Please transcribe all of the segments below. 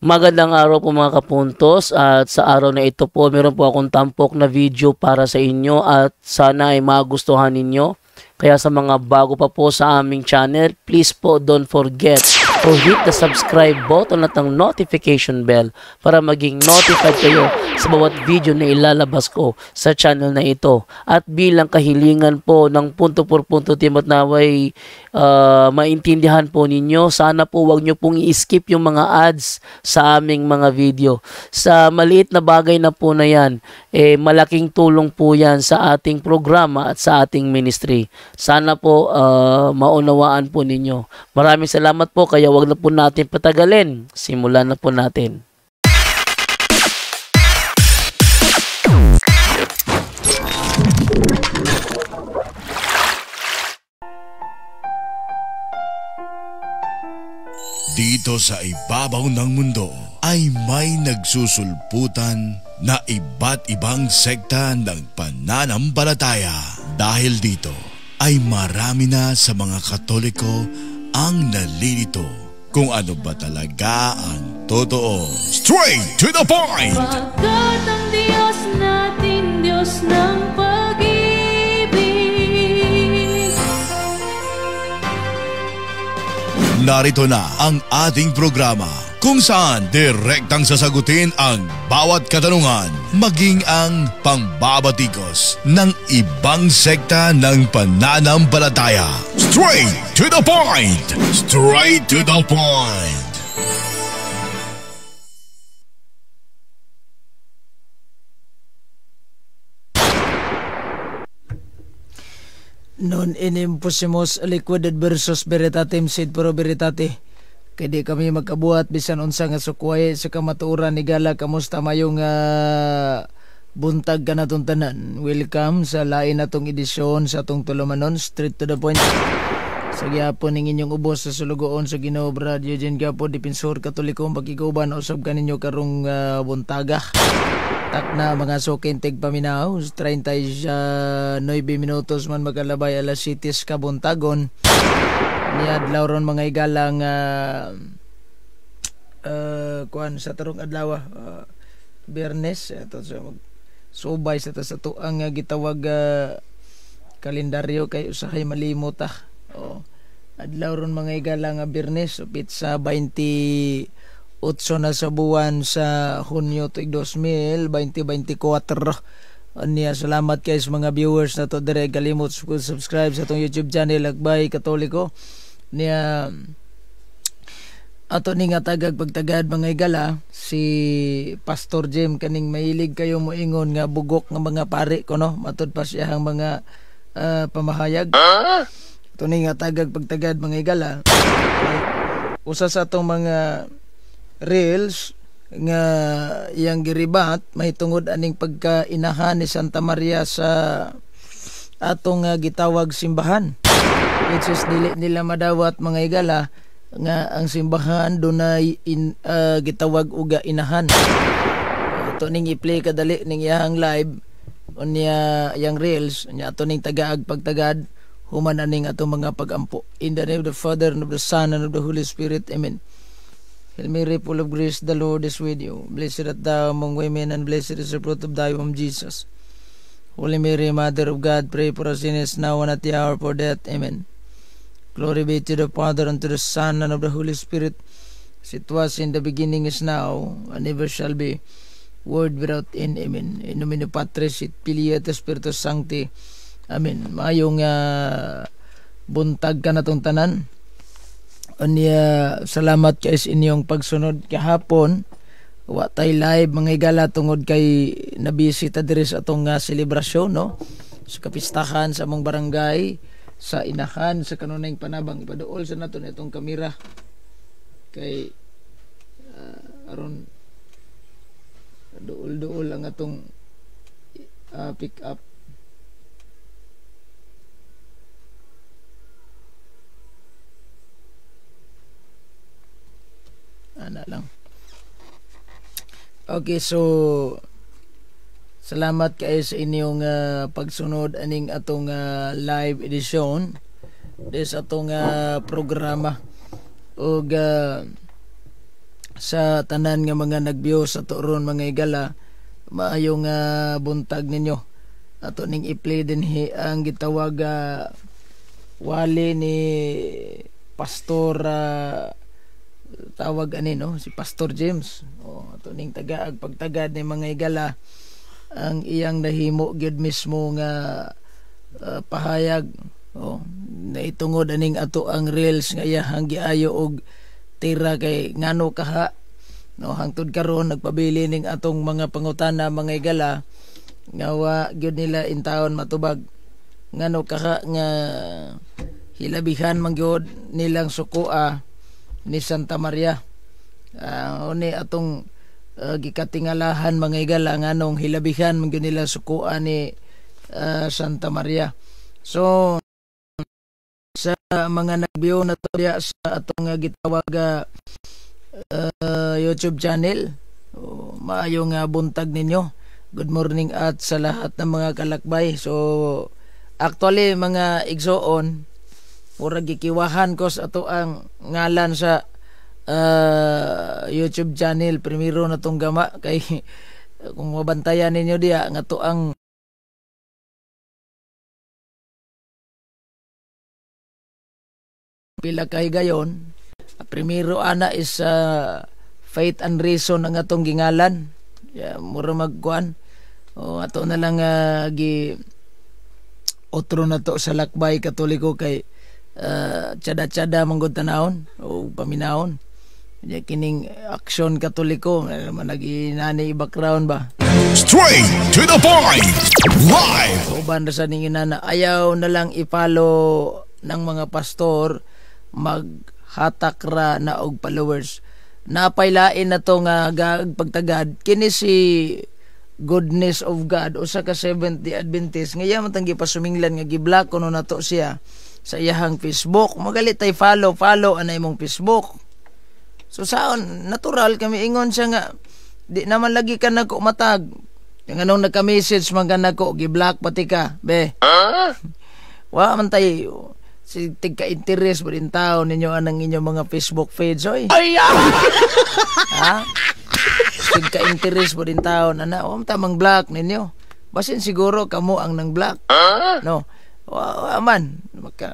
Magandang araw po mga kapuntos, at sa araw na ito po meron po akong tampok na video para sa inyo at sana ay magustuhan ninyo. Kaya sa mga bago pa po sa aming channel, please po don't forget to hit the subscribe button at ang notification bell para maging notified kayo sa bawat video na ilalabas ko sa channel na ito. At bilang kahilingan po ng punto por punto team at naway maintindihan po ninyo, sana po wag nyo pong i-skip yung mga ads sa aming mga video. Sa maliit na bagay na po na yan, malaking tulong po yan sa ating programa at sa ating ministry. Sana po maunawaan po ninyo. Maraming salamat po, kaya wag na po natin patagalin. Simulan na po natin. Dito sa ibabaw ng mundo ay may nagsusulputan na iba't ibang sekta ng pananampalataya. Dahil dito ay marami na sa mga Katoliko ang nalilito kung ano ba talaga ang totoo. Straight to the point! Pagkat ang Diyos natin, Diyos ng pag-ibig. Narito na ang ating programa kung saan direktang sasagutin ang bawat katanungan, maging ang pangbabatikos ng ibang sekta ng pananampalataya. Straight to the point! Straight to the point! Non inimpusimos liquided versus veritatem sed pro veritate. Kaya di kami magkabuhat bisan unsa nga sukway sa kamatuoran ni Gala. Kamusta mayong buntag ka na tanan. Welcome sa lain natong edisyon sa atong tulumanon, straight to the point. Sa gyapon ning inyong ubos sa sulugoon sa Ginoo Brad Eugene Gapo, Dipinsor Katoliko, pagiguban usab kaninyo karong buntaga. Tak na mga sukintig paminaw, 39 minutos man magalabay alas 7 ka buntagon. Niadlaw ron mga igalang kuan sa tarong adlaw, Biyernes ito sa subay sa tuang gitawag kalendaryo kay usahay malimot adlaw ron mga igalang Biyernes upit sa 28 na sa buwan sa Hunyo tuig 2024. Niya salamat kay sa mga viewers na to dire, kalimot subscribe sa atong YouTube channel Agbay Katoliko. Niya ato ni nga tagag pagtagad mga igala si Pastor Jim kaning mahilig kayo moingon nga bugok nga mga pare ko no, matud pa siya ang mga pamahayag. Ato ni nga tagag pagtagad mga igala usa sa atong mga reels nga yang giribat may tungod aning pagkainahan ni Santa Maria sa atong gitawag simbahan, which is dili nila madawat mga igala nga ang simbahan dunay gitawag uga inahan. Ito ning i-play kadali ning iyang live unya yang reels nya ato ning tagaag pagtagad human aning atong mga pagampo. In the name of the Father and of the Son and of the Holy Spirit, amen. Hail Mary, full of grace, the Lord is with you. Blessed art thou among women, and blessed is the fruit of thy womb, Jesus. Holy Mary, Mother of God, pray for us sinners now and at the hour of our death. Amen. Glory be to the Father, and to the Son, and of the Holy Spirit, as it was in the beginning, is now, and ever shall be, word without end. Amen. In nomine Patris, et Filii, et Spiritus Sancti. Amen. Mayong buntag ka na tong tanan. Anya salamat kay sa inyong pagsunod kahapon. Wa tay live mga igala tungod kay nabisita diri sa atong selebrasyon no, sa kapistahan sa among barangay sa inahan sa kanunayng panabang. Ipaduol sa naton itong kamera kay aron duol-duol ang atong pick up. Ana lang. Okay, so salamat kayo sa inyong pagsunod aning atong live edition des atong programa og sa tanan nga mga nagbiyo sa turon mga igala, maayong buntag ninyo. Ato ning i-play din ang gitawag wali ni Pastor tawag ani no, si Pastor James. Ato ning tagaag pagtagad ni mga igala ang iyang nahimo gyud mismo nga pahayag na itungod aning ato ang reels nga iyang giayo og tira kay ngano kaha no, hangtod karon nagpabili ning atong mga pangutana mga igala nga wa gyud nila intawon matubag ngano kaha nga hilabihan man gyud nilang sukua ni Santa Maria. Oni atong gikatingalahan mga igala nganong hilabihan man gyud nila sukua ni Santa Maria. So sa mga nagbiyo na to diya sa atong gitawag YouTube channel, maayong buntag ninyo. Good morning at sa lahat ng mga kalakbay. So actually mga igsoon, pura gikiwahan ko sa ato ang ngalan sa YouTube channel. Primero na tong gama kay kung mabantayan ninyo diya nga to ang pila kay gayon. Primero ana is Faith and Reason ang atong gingalan. Mura magkuan. Ato na lang gi otro na to sa lakbay Katoliko kay tsada-tsada manggod tanahon o paminahon. Kining Aksyon Katoliko naginani background ba. Straight to the point. Live. Uban sa ning inana ayaw na lang i-follow ng mga pastor maghatak ra na og followers. Napaylain na to nga pagtagad kini si Goodness of God usa ka Seventh Day Adventist nga yaman tang gipasuminglan nga giblock kuno nato siya sa iyahang Facebook. Magalit tay follow anay mong Facebook. So saon natural kami ingon siya nga di naman lagi ka nako matag. Nga nung nagka-message man ka nako giblock pati ka be. Wa man tay si tigka-interes ba rin tao ninyo anang inyong mga Facebook page, oy. Ha? Tigka-interes ba rin tao na tamang block ninyo. Basin siguro kamo ang nang block. No. Aman,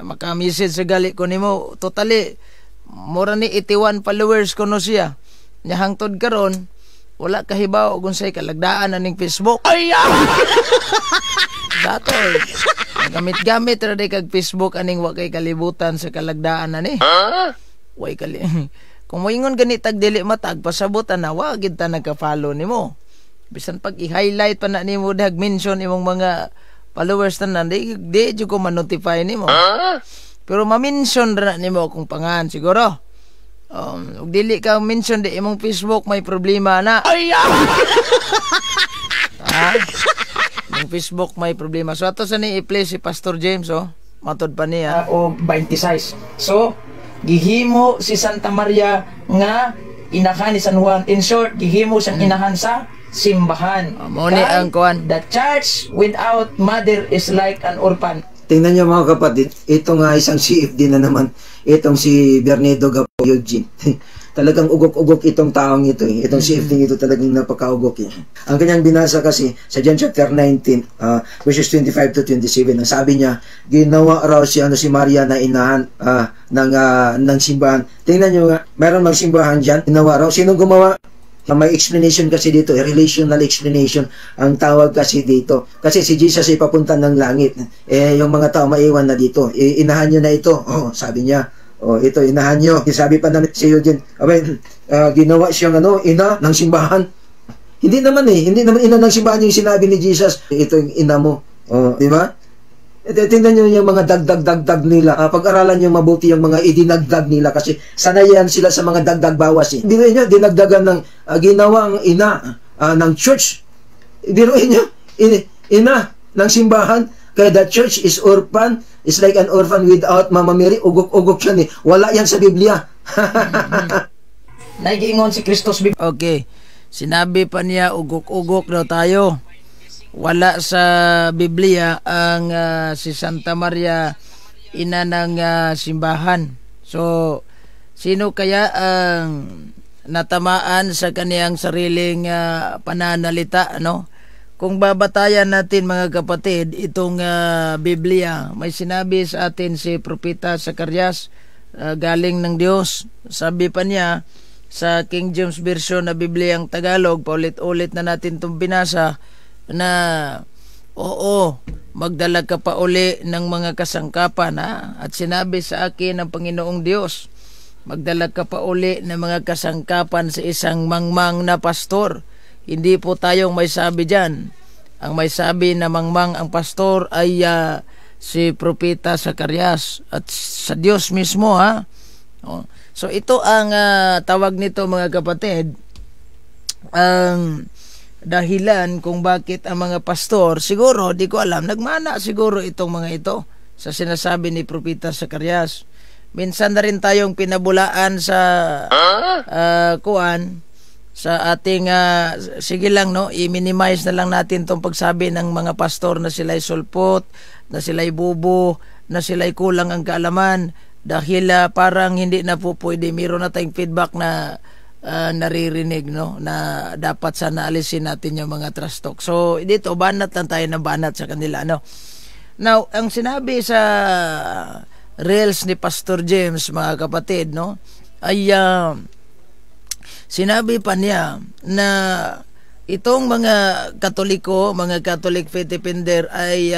maka-message sa gali ko nimo. Totally, mura ni 81 followers ko no siya. Nyahangtod karon wala kahibaw kung sa'y kalagdaan na ning Facebook. Datoy. Gamit-gamit ra kag Facebook aning wa kay kalibutan sa kalagdaan na ni. Way kung moingon gani tag dili matag pasabutan na wa gid ta nagka-follow nimo. Bisan pag i-highlight pa na nimo dag mention imong mga followers tanan di jud ko ma-notify nimo. Pero ma-mention ra nimo kung pangan siguro. Ug dili ka mention di imong Facebook may problema na. Ang Facebook may problema. So ato sa ni i-play si Pastor James matod pa niya o 26. So gihimo si Santa Maria nga inahan ni San Juan. In short, gihimo siyang inahan sa simbahan. Mo ni ang kuan. The church without mother is like an orphan. Tingnan niyo mga kapatid, ito nga isang CFD na naman. Itong si Bernedo Gapo Eugene. Talagang ugok-ugok itong taong ito eh. Itong CFD ito talagang napaka-ugok eh. Ang kanyang binasa kasi sa John chapter 19 verses 25 to 27, ang sabi niya, ginawa raw si Maria na inahan ng simbahan. Tingnan niyo nga, mayroon magsimbahan diyan, ginawa raw. Sinong gumawa? May explanation kasi dito, relational explanation ang tawag kasi dito. Kasi si Jesus ay papunta ng langit. Yung mga tao maiwan na dito. Inahan niyo na ito. Sabi niya, ito, inahan nyo. Sabi pa na si Eugene, ginawa siyang ina ng simbahan. Hindi naman ina ng simbahan yung sinabi ni Jesus. Ito yung ina mo. Di ba? Tingnan nyo yung mga dagdag nila. Pag-aralan nyo mabuti yung mga idinagdag nila kasi sanayan sila sa mga dagdag bawas. Biruin nyo, dinagdagan ng ginawang ina ng church. Biruin nyo, ina ng simbahan. Kaya the church is orphan, is like an orphan without Mama Mary. Ugok-ugok yan eh. Wala yan sa Biblia. Naigingon si Kristos. Okay. Sinabi pa niya, ugok-ugok daw tayo. Wala sa Biblia ang si Santa Maria ina ng simbahan. So, sino kaya ang natamaan sa kaniyang sariling pananalita, ano? Kung babatayan natin mga kapatid itong Biblia, may sinabi sa atin si Propeta Zacarias, galing ng Diyos. Sabi pa niya sa King James Version na Bibliang Tagalog, paulit-ulit na natin itong binasa, na oo, magdala ka pa uli ng mga kasangkapan, ha? At sinabi sa akin ng Panginoong Diyos, magdala ka pa uli ng mga kasangkapan sa isang mangmang na pastor. Hindi po tayong may sabi dyan. Ang may sabi na mangmang ang pastor ay si Propeta Zacarias at sa Diyos mismo, ha? So ito ang tawag nito mga kapatid, ang dahilan kung bakit ang mga pastor, siguro, di ko alam, nagmana siguro itong mga ito sa sinasabi ni Propeta Zacarias. Minsan na rin tayong pinabulaan sa sa ating sige lang, no, i-minimize na lang natin tong pagsabi ng mga pastor na sila'y sulpot, na sila'y bubo, na sila'y kulang ang kaalaman, dahil parang hindi na po pwede. Meron na tayong feedback na naririnig, no, na dapat sana alisin natin yung mga trash talk. So dito banat lang tayo na banat sa kanila, no. Now, ang sinabi sa Reels ni Pastor James mga kapatid, no, ay sinabi pa niya na itong mga Katoliko, mga Catholic faith defender ay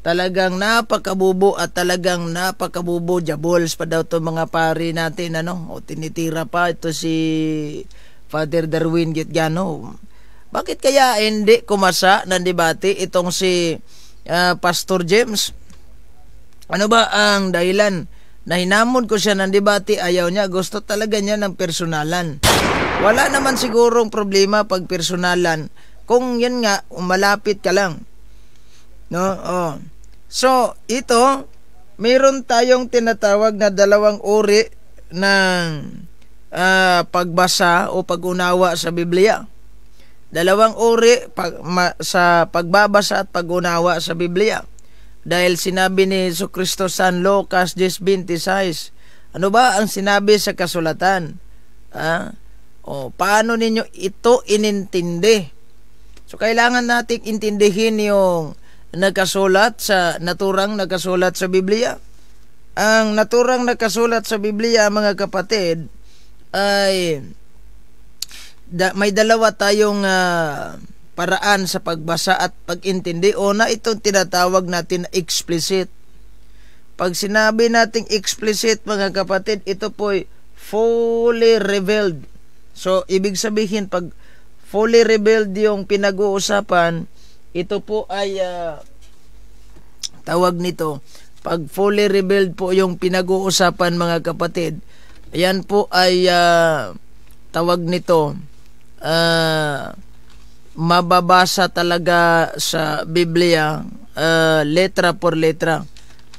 talagang napakabubo at talagang napakabubo, jabols pa daw to mga pari natin, ano, o tinitira pa ito si Father Darwin Gitgano. Bakit kaya hindi kumasa ng debate itong si Pastor James? Ano ba ang dahilan? Na hinamon ko siya ng debate, ayaw niya, gusto talaga niya ng personalan. Wala naman sigurong problema pag personalan, kung yan nga, malapit ka lang, no? So, ito, mayroon tayong tinatawag na dalawang uri ng pagbasa o pag-unawa sa Biblia. Dalawang uri sa pagbabasa at pag-unawa sa Biblia. Dahil sinabi ni Jesucristo sa Lucas 10:26, ano ba ang sinabi sa kasulatan? Paano ninyo ito inintindi? So kailangan nating intindihin yung nagkasulat sa naturang nagkasulat sa Biblia. Ang naturang nagkasulat sa Biblia, mga kapatid, ay may dalawa tayong paraan sa pagbasa at pag-intindi. Una, itong tinatawag natin na explicit. Pag sinabi nating explicit, mga kapatid, ito po'y fully revealed. So, ibig sabihin, pag fully revealed yung pinag-uusapan, ito po ay tawag nito, pag fully revealed po yung pinag-uusapan, mga kapatid, ayan po ay tawag nito, mababasa talaga sa Biblia, letra por letra.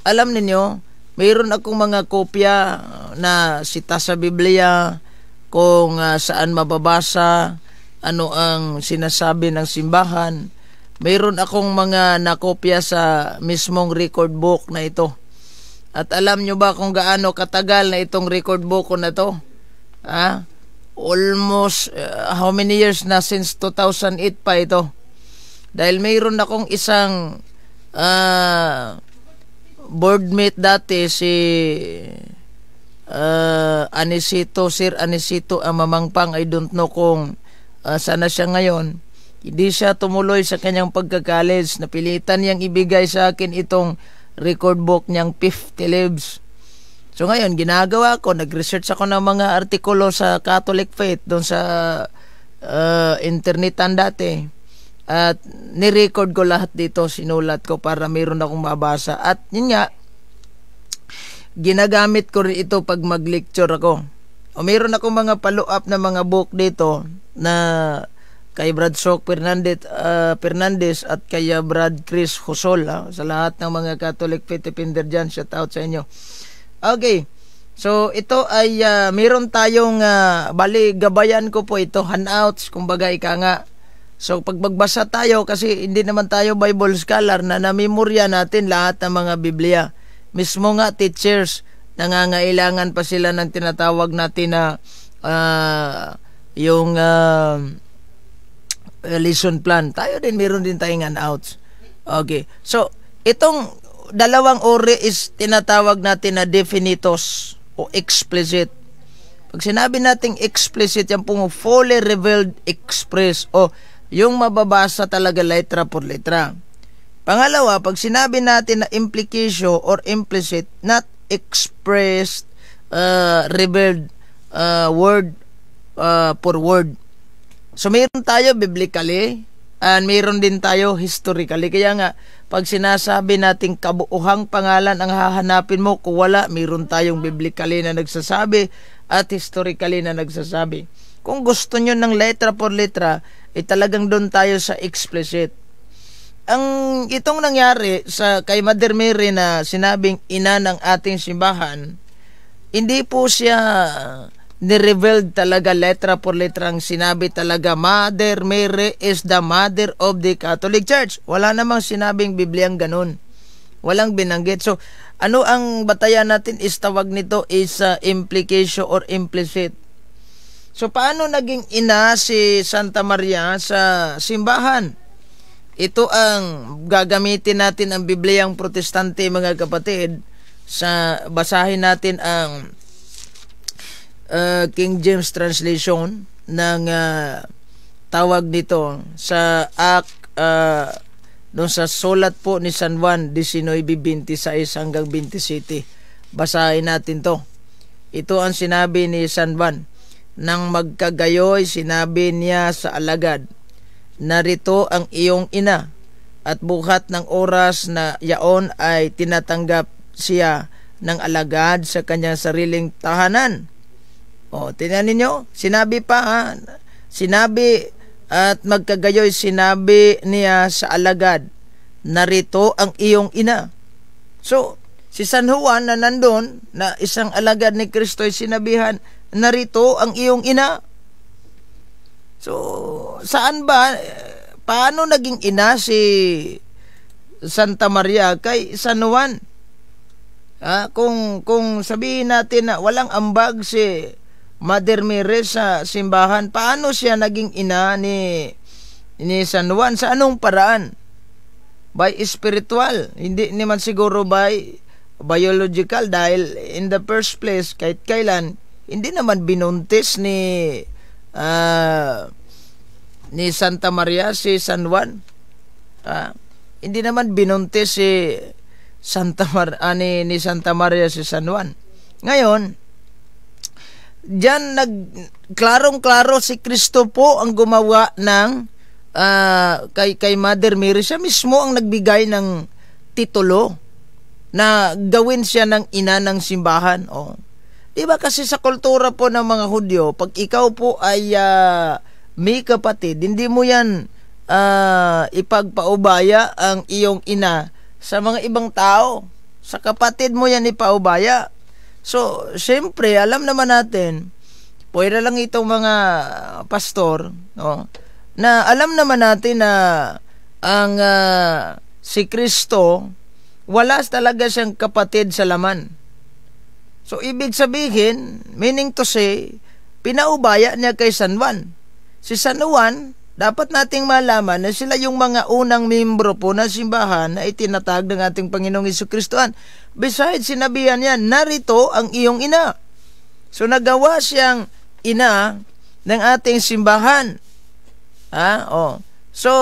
Alam ninyo, mayroon akong mga kopya na sita sa Biblia kung saan mababasa, ano ang sinasabi ng simbahan. Mayroon akong mga nakopya sa mismong record book na ito. At alam nyo ba kung gaano katagal na itong record book ko na to? Almost how many years na, since 2008 pa ito. Dahil mayroon akong isang boardmate dati, si Sir Anisito Amamangpang. I don't know kung sana siya ngayon. Hindi siya tumuloy sa kanyang pagka-college. Napilitan niyang ibigay sa akin itong record book niyang 50 lives. So ngayon, ginagawa ko, nag-research ako ng mga artikulo sa Catholic faith doon sa internetan dati. At ni-record ko lahat dito, sinulat ko para mayroon akong mabasa. At yun nga, ginagamit ko rin ito pag mag-lecture ako. O mayroon akong mga follow-up na mga book dito na kay Brad Sok Fernandez at kay Brad Chris Husol, sa lahat ng mga Catholic faith defender dyan. Shout out sa inyo. Okay, so ito ay meron tayong bali, gabayan ko po ito, handouts, kumbaga ika nga. So pag magbasa tayo, kasi hindi naman tayo Bible scholar na namemorya natin lahat ng mga Biblia. Mismo nga teachers, nangangailangan pa sila ng tinatawag natin na yung lesson plan. Tayo din, meron din tayong handouts. Okay. So, itong dalawang uri is tinatawag natin na definitos o explicit. Pag sinabi nating explicit, yan pong fully revealed express o yung mababasa talaga letra por letra. Pangalawa, pag sinabi natin na implication or implicit, not expressed, revealed word for word. So, mayroon tayo biblically and mayroon din tayo historically. Kaya nga, pag sinasabi nating kabuuhang pangalan ang hahanapin mo, kung wala, mayroon tayong biblically na nagsasabi at historically na nagsasabi. Kung gusto nyo ng letra por letra, talagang doon tayo sa explicit. Itong nangyari kay Mother Mary na sinabing ina ng ating simbahan, hindi po siya ni-revealed talaga letra por letra. Ang sinabi talaga, Mother Mary is the mother of the Catholic Church. Wala namang sinabing Bibliang ganun. Walang binanggit. So, ano ang batayan natin is tawag nito is implication or implicit. So, paano naging ina si Santa Maria sa simbahan? Ito ang gagamitin natin ang Bibliang Protestante, mga kapatid. Basahin natin ang King James Translation ng tawag nito sa doon sa sulat po ni San Juan 19:26 hanggang 27. Basahin natin to. Ito ang sinabi ni San Juan. Nang magkagayoy, sinabi niya sa alagad, narito ang iyong ina, at buhat ng oras na yaon ay tinatanggap siya ng alagad sa kanyang sariling tahanan. Tingnan ninyo, sinabi pa, sinabi at magkagayoy, sinabi niya sa alagad, narito ang iyong ina. So, si San Juan na nandun, na isang alagad ni Kristo ay sinabihan, narito ang iyong ina. So, saan ba, paano naging ina si Santa Maria kay San Juan? Kung sabihin natin na walang ambag si Mother Mary sa simbahan, paano siya naging ina ni San Juan? Sa anong paraan? By spiritual, hindi naman siguro by biological, dahil in the first place, kahit kailan, hindi naman binuntis ni Santa Maria si San Juan. Hindi naman binuntis si ni Santa Maria si San Juan. Ngayon, diyan klarong-klaro si Kristo po ang gumawa ng kay Mother Mary. Siya mismo ang nagbigay ng titulo na gawin siya ng ina ng simbahan. Diba kasi sa kultura po ng mga Hudyo, pag ikaw po ay may kapatid, hindi mo yan ipagpaubaya ang iyong ina sa mga ibang tao. Sa kapatid mo yan ipaubaya. So, siyempre, alam naman natin, pwede lang itong mga pastor, no, na alam naman natin na ang si Kristo, wala talaga siyang kapatid sa laman. So, ibig sabihin, meaning to say, pinaubaya niya kay San Juan. Si San Juan, dapat nating malaman na sila yung mga unang membro po ng simbahan na itinatag ng ating Panginoong Jesucristoan. Besides, sinabihan niya, narito ang iyong ina. So, nagawa siyang ina ng ating simbahan. So,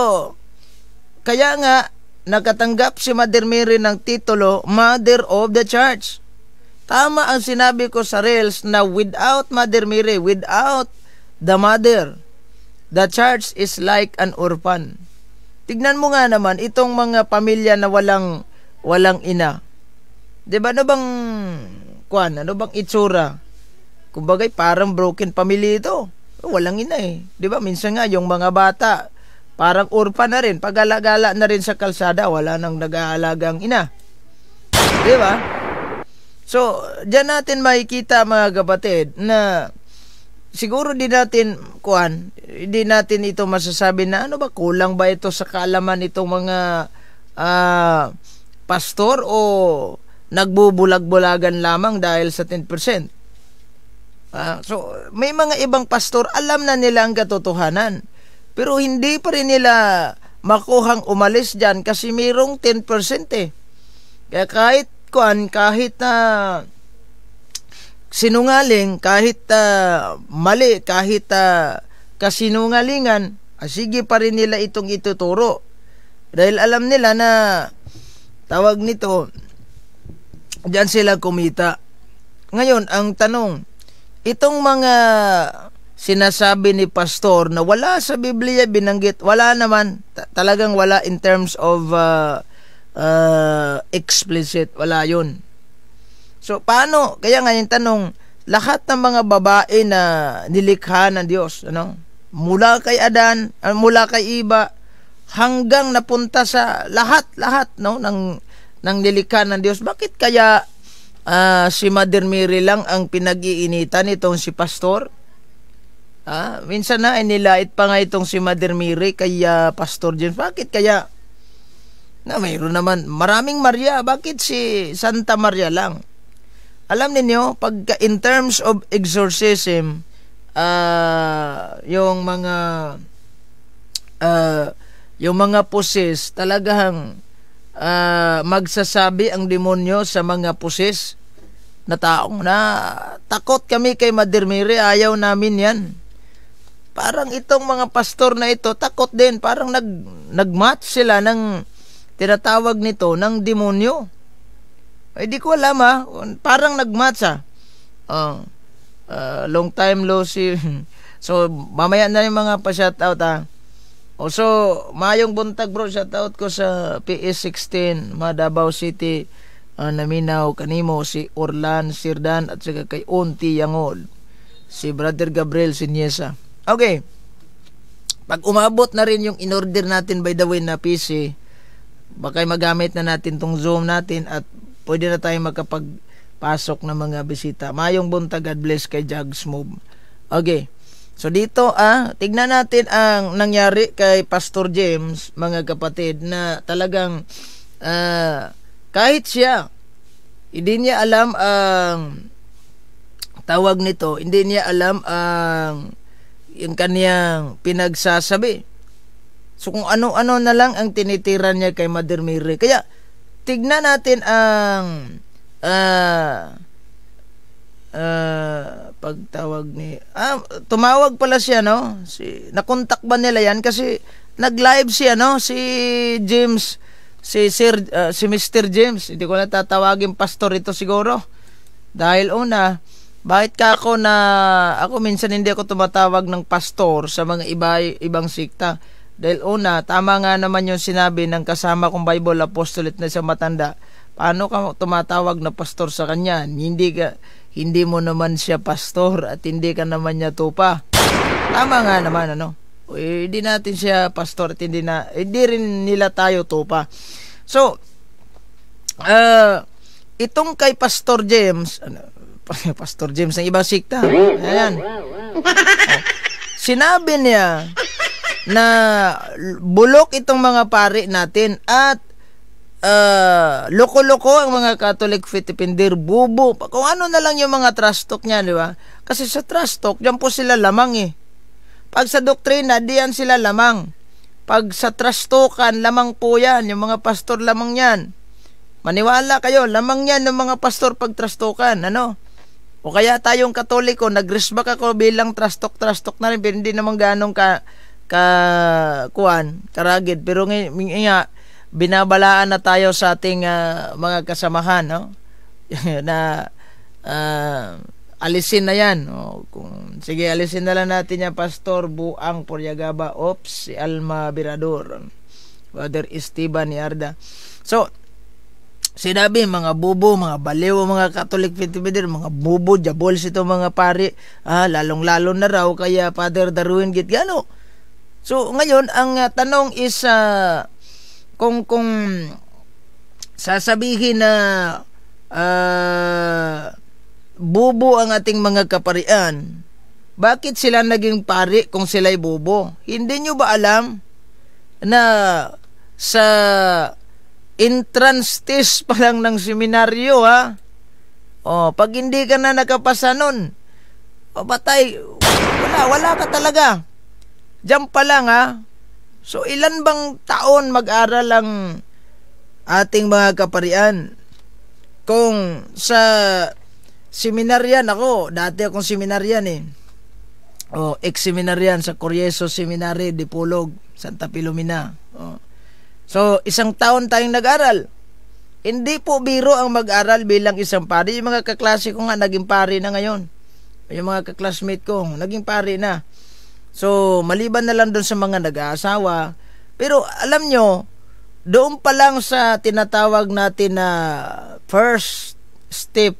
kaya nga, nakatanggap si Mother Mary ng titulo, Mother of the Church. Tama ang sinabi ko sa Reels na without Mother Mary, without the Mother, the Church is like an orphan. Tignan mo nga naman, itong mga pamilya na walang ina. Diba, ano bang itsura? Kumbaga, parang broken family ito. Walang ina eh. Diba, minsan nga, yung mga bata, parang orphan na rin. Pag-alagala na rin sa kalsada, wala nang nag-aalagang ina. Diba? So, dyan natin makikita, mga kapatid, na siguro hindi natin ito masasabi na ano ba, kulang ba ito sa kaalaman itong mga pastor o nagbubulag-bulagan lamang dahil sa 10%. So, may mga ibang pastor, alam na nila ang katotohanan. Pero hindi pa rin nila makuhang umalis dyan kasi mayroong 10% eh. Kaya kahit na sinungaling, kahit mali, kahit kasinungalingan, sige pa rin nila itong ituturo. Dahil alam nila na tawag nito, diyan sila kumita. Ngayon, ang tanong, itong mga sinasabi ni pastor na wala sa Biblia binanggit, wala naman, talagang wala in terms of explicit, wala yun. So, paano? Kaya nga yung tanong, lahat ng mga babae na nilikha ng Diyos, mula kay Adan, mula kay Eva, hanggang napunta sa lahat, ng nilikha ng Diyos, bakit kaya si Mother Mary lang ang pinag-iinitan itong si pastor? Minsan na nilait pa nga itong si Mother Mary kay Pastor James. Bakit kaya? Mayroon naman maraming Maria, bakit si Santa Maria lang? Alam niyo, pag in terms of exorcism, yung mga poses, talagang magsasabi ang demonyo sa mga poses na taong na takot kami kay Mother Mary, ayaw namin yan. Parang itong mga pastor na ito, takot din, parang nagmatch sila ng tinatawag nito ng demonyo. Di ko alam parang nagmatch long time low see. So mamaya na yung mga pa-shoutout So mayong buntag bro, shoutout ko sa PS16 Davao City, naminaw kanimo si Orlan Sirdan at saka kay Unti Yangol, si Brother Gabriel Siniesa. Okay, pag umabot na rin yung in-order natin by the way na PC, baka magamit na natin tong Zoom natin at pwede na tayong makapagpasok ng mga bisita. Mayong buntag, God bless kay Jags Move. Okay, so dito tignan natin ang nangyari kay Pastor James, mga kapatid, na talagang kahit siya hindi niya alam ang tawag nito, hindi niya alam ang yung kaniyang pinagsasabi. So kung ano-ano na lang ang tinitira niya kay Mother Mary. Kaya tignan natin ang pagtawag ni tumawag pala siya, nakontak ba nila yan kasi nag-live siya, si James, si Mr. James. Hindi ko na tatawagin pastor ito siguro dahil bakit ka ako minsan hindi ako tumatawag ng pastor sa mga ibang sikta. Dahil tama nga naman yung sinabi ng kasama kong Bible apostolate na sa matanda. Paano ka tumatawag na pastor sa kanya? Hindi mo naman siya pastor at hindi ka naman niya tupa. Tama nga naman, hindi natin siya pastor at hindi rin nila tayo tupa. So, itong kay Pastor James, Pastor James ng ibang sikta. Ayan. Sinabi niya na bulok itong mga pari natin at loko-loko ang mga Catholic Fitipinder, bubo. Kung ano na lang yung mga trash talk niya, di ba? Kasi sa trash talk, diyan po sila lamang Pag sa doktrina, diyan sila lamang. Pag sa trash talkan, lamang po yan. Yung mga pastor lamang yan. Maniwala kayo, lamang yan ng mga pastor pag trash talkan. O kaya tayong Katoliko, nag-resback ako bilang trash talk na rin, pero hindi naman ganong karagid. Pero nga, binabalaan na tayo sa ating mga kasamahan, na alisin na yan. Sige, alisin na lang natin yan, Pastor Buang Poryagaba, si Alma Birador, Brother Esteban ni Arda. So, sinabi, mga bubo, mga baliw, mga Catholic Fitipider, mga bubo, jabols ito mga pari, lalong-lalo na raw kaya Father Darwin Gitgano. So, ngayon, ang tanong is, kung sasabihin na bubo ang ating mga kaparian, bakit sila naging pari kung sila'y bubo? Hindi nyo ba alam na sa entrance test pa lang ng seminaryo, pag hindi ka na nakapasa nun, O patay, wala ka talaga. Diyan pa lang ha. So ilan bang taon mag-aral ang ating mga kaparian? Kung sa seminaryan ako, dati akong seminaryan ex-seminaryan sa Corieso Seminary, Dipolog, Santa Filomena. So isang taon tayong nag-aral. Hindi po biro ang mag-aral bilang isang pari. Yung mga kaklase ko nga naging pari na ngayon. Yung mga kaklasmate ko naging pari na. So maliban na lang doon sa mga nag-aasawa. Pero alam nyo, doon pa lang sa tinatawag natin na first step,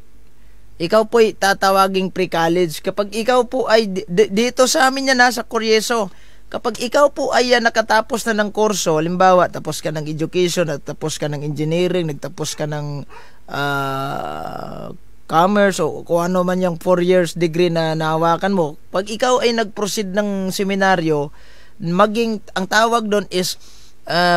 ikaw po'y tatawaging pre-college. Kapag ikaw po ay dito sa amin yan, sa Corieso, kapag ikaw po ay nakatapos na ng kurso, halimbawa tapos ka ng education, nagtapos ka ng engineering, nagtapos ka ng commerce o kung ano man yung 4 years degree na nahawakan mo, pag ikaw ay nag-proceed ng seminaryo, ang tawag doon is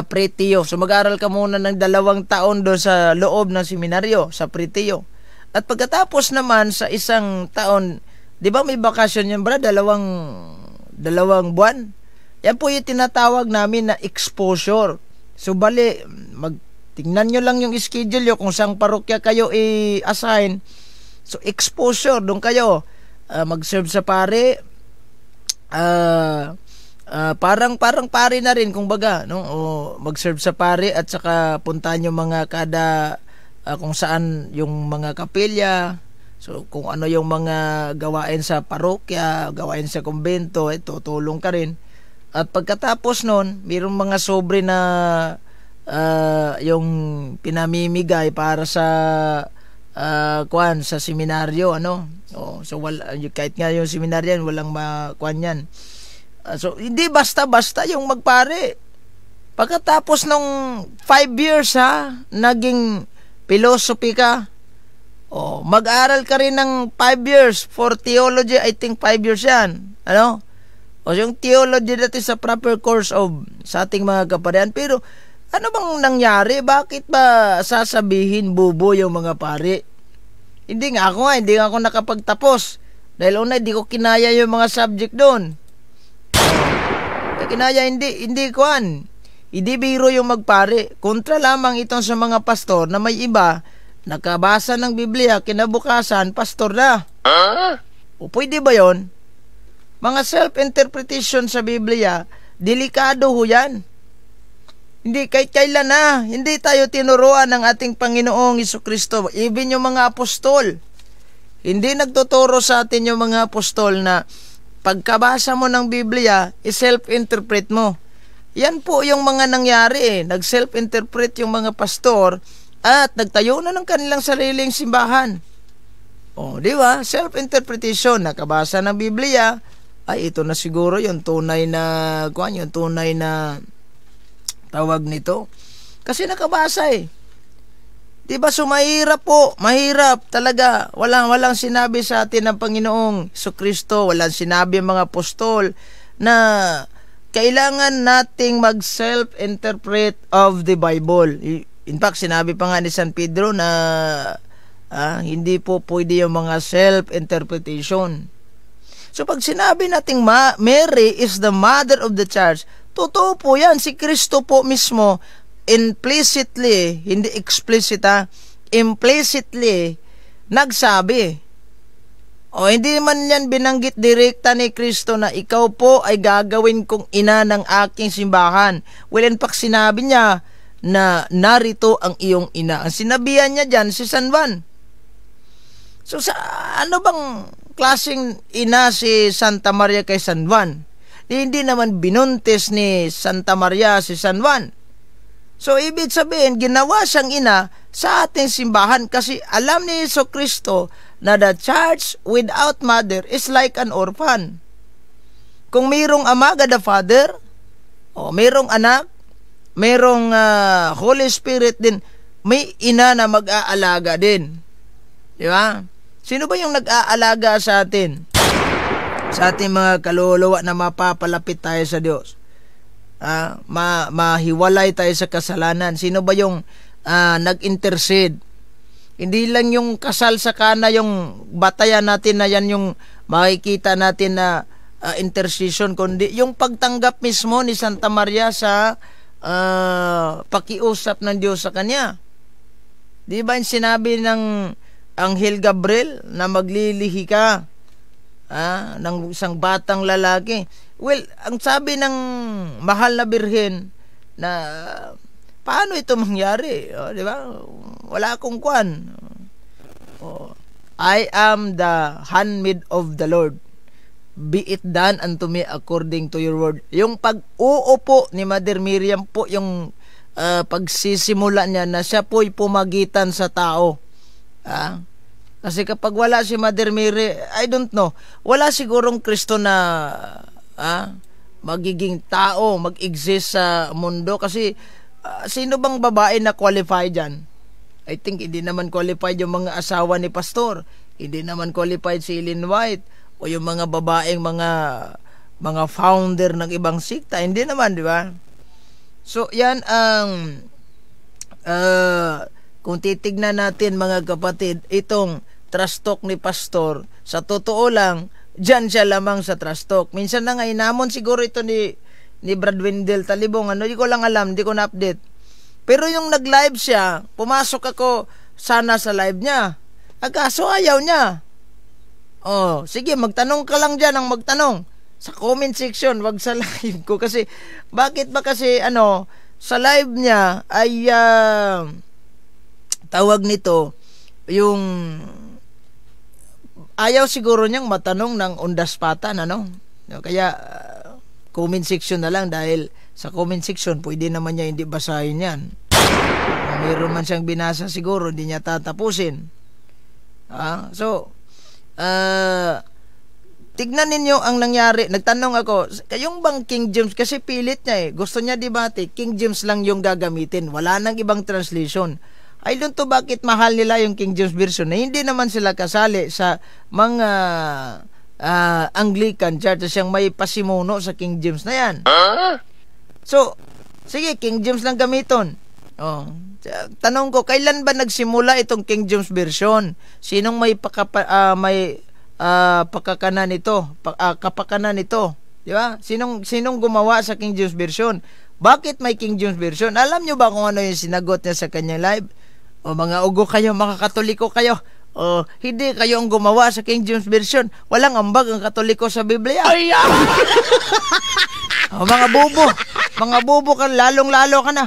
pretio. So mag-aral ka muna ng 2 taon doon sa loob ng seminaryo, sa pretio. At pagkatapos naman sa 1 taon, di ba may bakasyon yan, bra? 2 buwan. Yan po yung tinatawag namin na exposure. So bali, tingnan nyo lang yung schedule nyo kung saan parokya kayo i-assign. So exposure, doon kayo mag-serve sa pare. Parang pare na rin kung baga, no? O mag-serve sa pare at saka puntahan yung mga kung saan yung mga kapilya. So kung ano yung mga gawain sa parokya, gawain sa kumbento, tutulong ka rin. At pagkatapos nun, mayroong mga sobre na yung pinamimigay para sa sa seminaryo, ano? So kahit nga yung seminaryan, walang makuan yan. So hindi basta-basta yung magpare. Pagkatapos ng 5 years naging philosophy ka. Mag-aral ka rin ng 5 years for theology. I think 5 years yan. Ano? Yung theology dati sa proper course sa ating mga kaparian. Pero ano bang nangyari? Bakit ba sasabihin bubo yung mga pari? Hindi nga ako nakapagtapos. Dahil una, hindi ko kinaya yung mga subject doon. Kinaya, hindi biro yung magpare. Kontra lamang itong sa mga pastor na may iba, nakabasa ng Biblia, kinabukasan, pastor na. O pwede ba yon? Mga self-interpretation sa Biblia, delikado ho yan. Hindi, kahit kailan hindi tayo tinuruan ng ating Panginoong Jesucristo. Even yung mga apostol, hindi nagtuturo sa atin yung mga apostol na pagkabasa mo ng Biblia, i-self-interpret mo. Yan po yung mga nangyari Nag-self-interpret yung mga pastor at nagtayo na ng kanilang sariling simbahan. Di ba? Self-interpretation. Nakabasa ng Biblia, ay ito na siguro yung tunay na tawag nito. Kasi nakabasa Di ba? So mahirap talaga. Walang sinabi sa atin ng Panginoong Jesucristo, walang sinabi ang mga apostol na kailangan nating mag-self-interpret of the Bible. In fact, sinabi pa nga ni San Pedro na hindi po pwede yung mga self-interpretation. So pag sinabi nating Mary is the mother of the church, totoo po yan. Si Kristo po mismo implicitly, hindi explicit implicitly nagsabi. Hindi man yan binanggit direkta ni Kristo na ikaw po ay gagawin kong ina ng aking simbahan. Well, in fact, sinabi niya na narito ang iyong ina. Ang sinabihan niya dyan si San Juan. So ano bang klaseng ina si Santa Maria kay San Juan? Hindi naman binuntis ni Santa Maria si San Juan. So, ibig sabihin, ginawa siyang ina sa ating simbahan kasi alam ni Jesucristo na the church without mother is like an orphan. Kung mayroong ama, God the Father, mayroong anak, mayroong Holy Spirit din, may ina na mag-aalaga din. Di ba? Sino ba yung nag-aalaga sa atin? Sa ating mga kaluluwa na mapapalapit tayo sa Diyos. Mahiwalay tayo sa kasalanan. Sino ba yung nag-intercede? Hindi lang yung kasal sa kana yung batayan natin na yan yung makikita natin na intercession, kundi yung pagtanggap mismo ni Santa Maria sa pakiusap ng Diyos sa kanya. Di ba yung sinabi ng Anghel Gabriel na maglilihi ka ng isang batang lalaki? Well, ang sabi ng mahal na birhen na paano ito mangyari? Di ba? Wala akong kwan. I am the handmaid of the Lord. Be it done unto me according to your word. Yung pag-uupo ni Mother Miriam po, yung pagsisimula niya na siya po'y pumagitan sa tao. Kasi kapag wala si Mother Mary, I don't know, wala sigurong Kristo na magiging tao, mag-exist sa mundo. Kasi sino bang babae na qualified dyan? I think hindi naman qualified yung mga asawa ni Pastor. Hindi naman qualified si Ellen White o yung mga babaeng mga founder ng ibang sikta. Hindi naman, di ba? So, yan ang kung titignan natin mga kapatid, itong trash talk ni Pastor, sa totoo lang, dyan siya lamang sa trash talk. Minsan na nga, inamon siguro ito ni Brad Wendell Talibong. Di ko lang alam, di ko na-update. Pero yung nag-live siya, pumasok ako sana sa live niya. Kaso ayaw niya. Sige, magtanong ka lang dyan ang magtanong. Sa comment section, wag sa live ko. Kasi, bakit ba kasi, sa live niya ay, tawag nito, yung, ayaw siguro niyang matanong ng undaspatan, Kaya, comment section na lang dahil sa comment section, pwede naman niya hindi basahin yan. Mayroon man siyang binasa siguro, hindi niya tatapusin. So, tignan ninyo ang nangyari. Nagtanong ako, kayong bang King James? Kasi pilit niya gusto niya debate, King James lang yung gagamitin. Wala nang ibang translation. I don't know bakit mahal nila yung King James Version na hindi naman sila kasali sa mga Anglican Church siyang may pasimuno sa King James na yan. So, sige, King James lang gamiton. Tanong ko, kailan ba nagsimula itong King James Version? Sinong may pakakanan nito? Kapakanan nito? Di ba? Sinong gumawa sa King James Version? Bakit may King James Version? Alam nyo ba kung ano yung sinagot niya sa kanyang live? Mga ugo kayo, mga Katoliko kayo. Hindi kayo ang gumawa sa King James Version. Walang ambag ang Katoliko sa Biblia. Mga bobo ka, lalong-lalo ka na.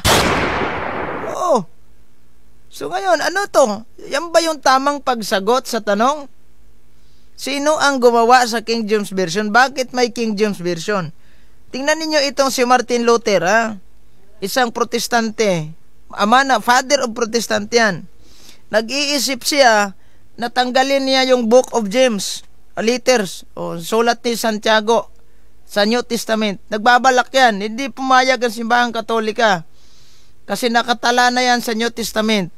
So ngayon, ano to? Yan ba yung tamang pagsagot sa tanong? Sino ang gumawa sa King James Version? Bakit may King James Version? Tingnan ninyo itong si Martin Luther, isang protestante. Father of Protestant yan. Nag-iisip siya na tanggalin niya yung Book of James, letters, sulat ni Santiago sa New Testament. Nagbabalak yan. Hindi pumayag ang simbahang Katolika. Kasi nakatala na yan sa New Testament.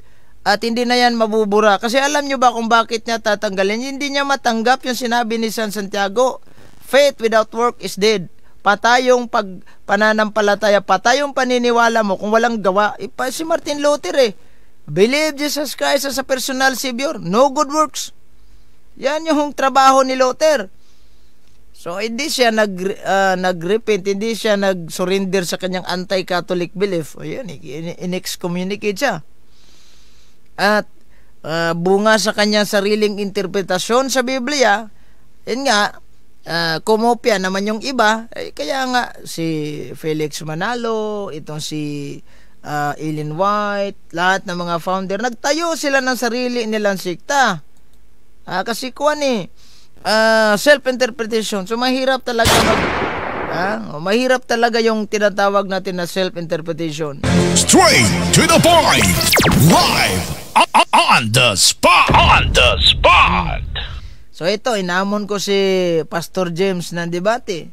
At hindi na yan mabubura. Kasi alam nyo ba kung bakit niya tatanggalin? Hindi niya matanggap yung sinabi ni San Santiago. Faith without work is dead. Patay yung pananampalataya. Patay yung paniniwala mo kung walang gawa. Si Martin Luther believe Jesus Christ as a personal Savior. No good works. Yan yung trabaho ni Luther. So, hindi siya nag-repent, hindi siya nag-surrender sa kanyang anti-Catholic belief. O yan, in-excommunicate siya. At bunga sa kanyang sariling interpretasyon sa Biblia, yun nga, kumopya naman yung iba. Kaya nga, si Felix Manalo, itong si Ellen White, lahat ng mga founder, nagtayo sila ng sarili nilang sikta. Kasi self-interpretation. So mahirap talaga mahirap talaga yung tinatawag natin na self-interpretation. Straight to the point. Live on the spot. So ito, inamon ko si Pastor James ng debate.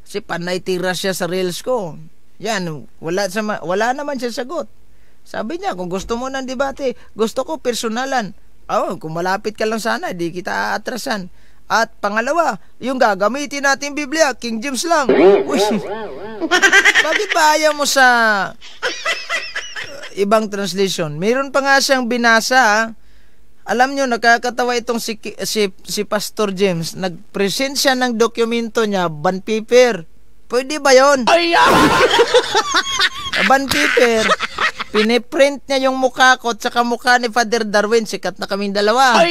Kasi panay tira siya sa reels ko. Yan, wala naman siya sagot. Sabi niya, kung gusto mo ng debate, gusto ko personalan. Kung malapit ka lang sana, di kita aatrasan. At pangalawa, yung gagamitin natin Biblia, King James lang. Uy, bakit ba ayaw mo sa ibang translation? Meron pa nga siyang binasa Alam nyo, nakakatawa itong si Pastor James. Nag-present siya ng dokumento niya, bond paper. Pwede ba yun? Bond paper. Piniprint niya yung mukha ko at saka mukha ni Father Darwin. Sikat na kaming dalawa.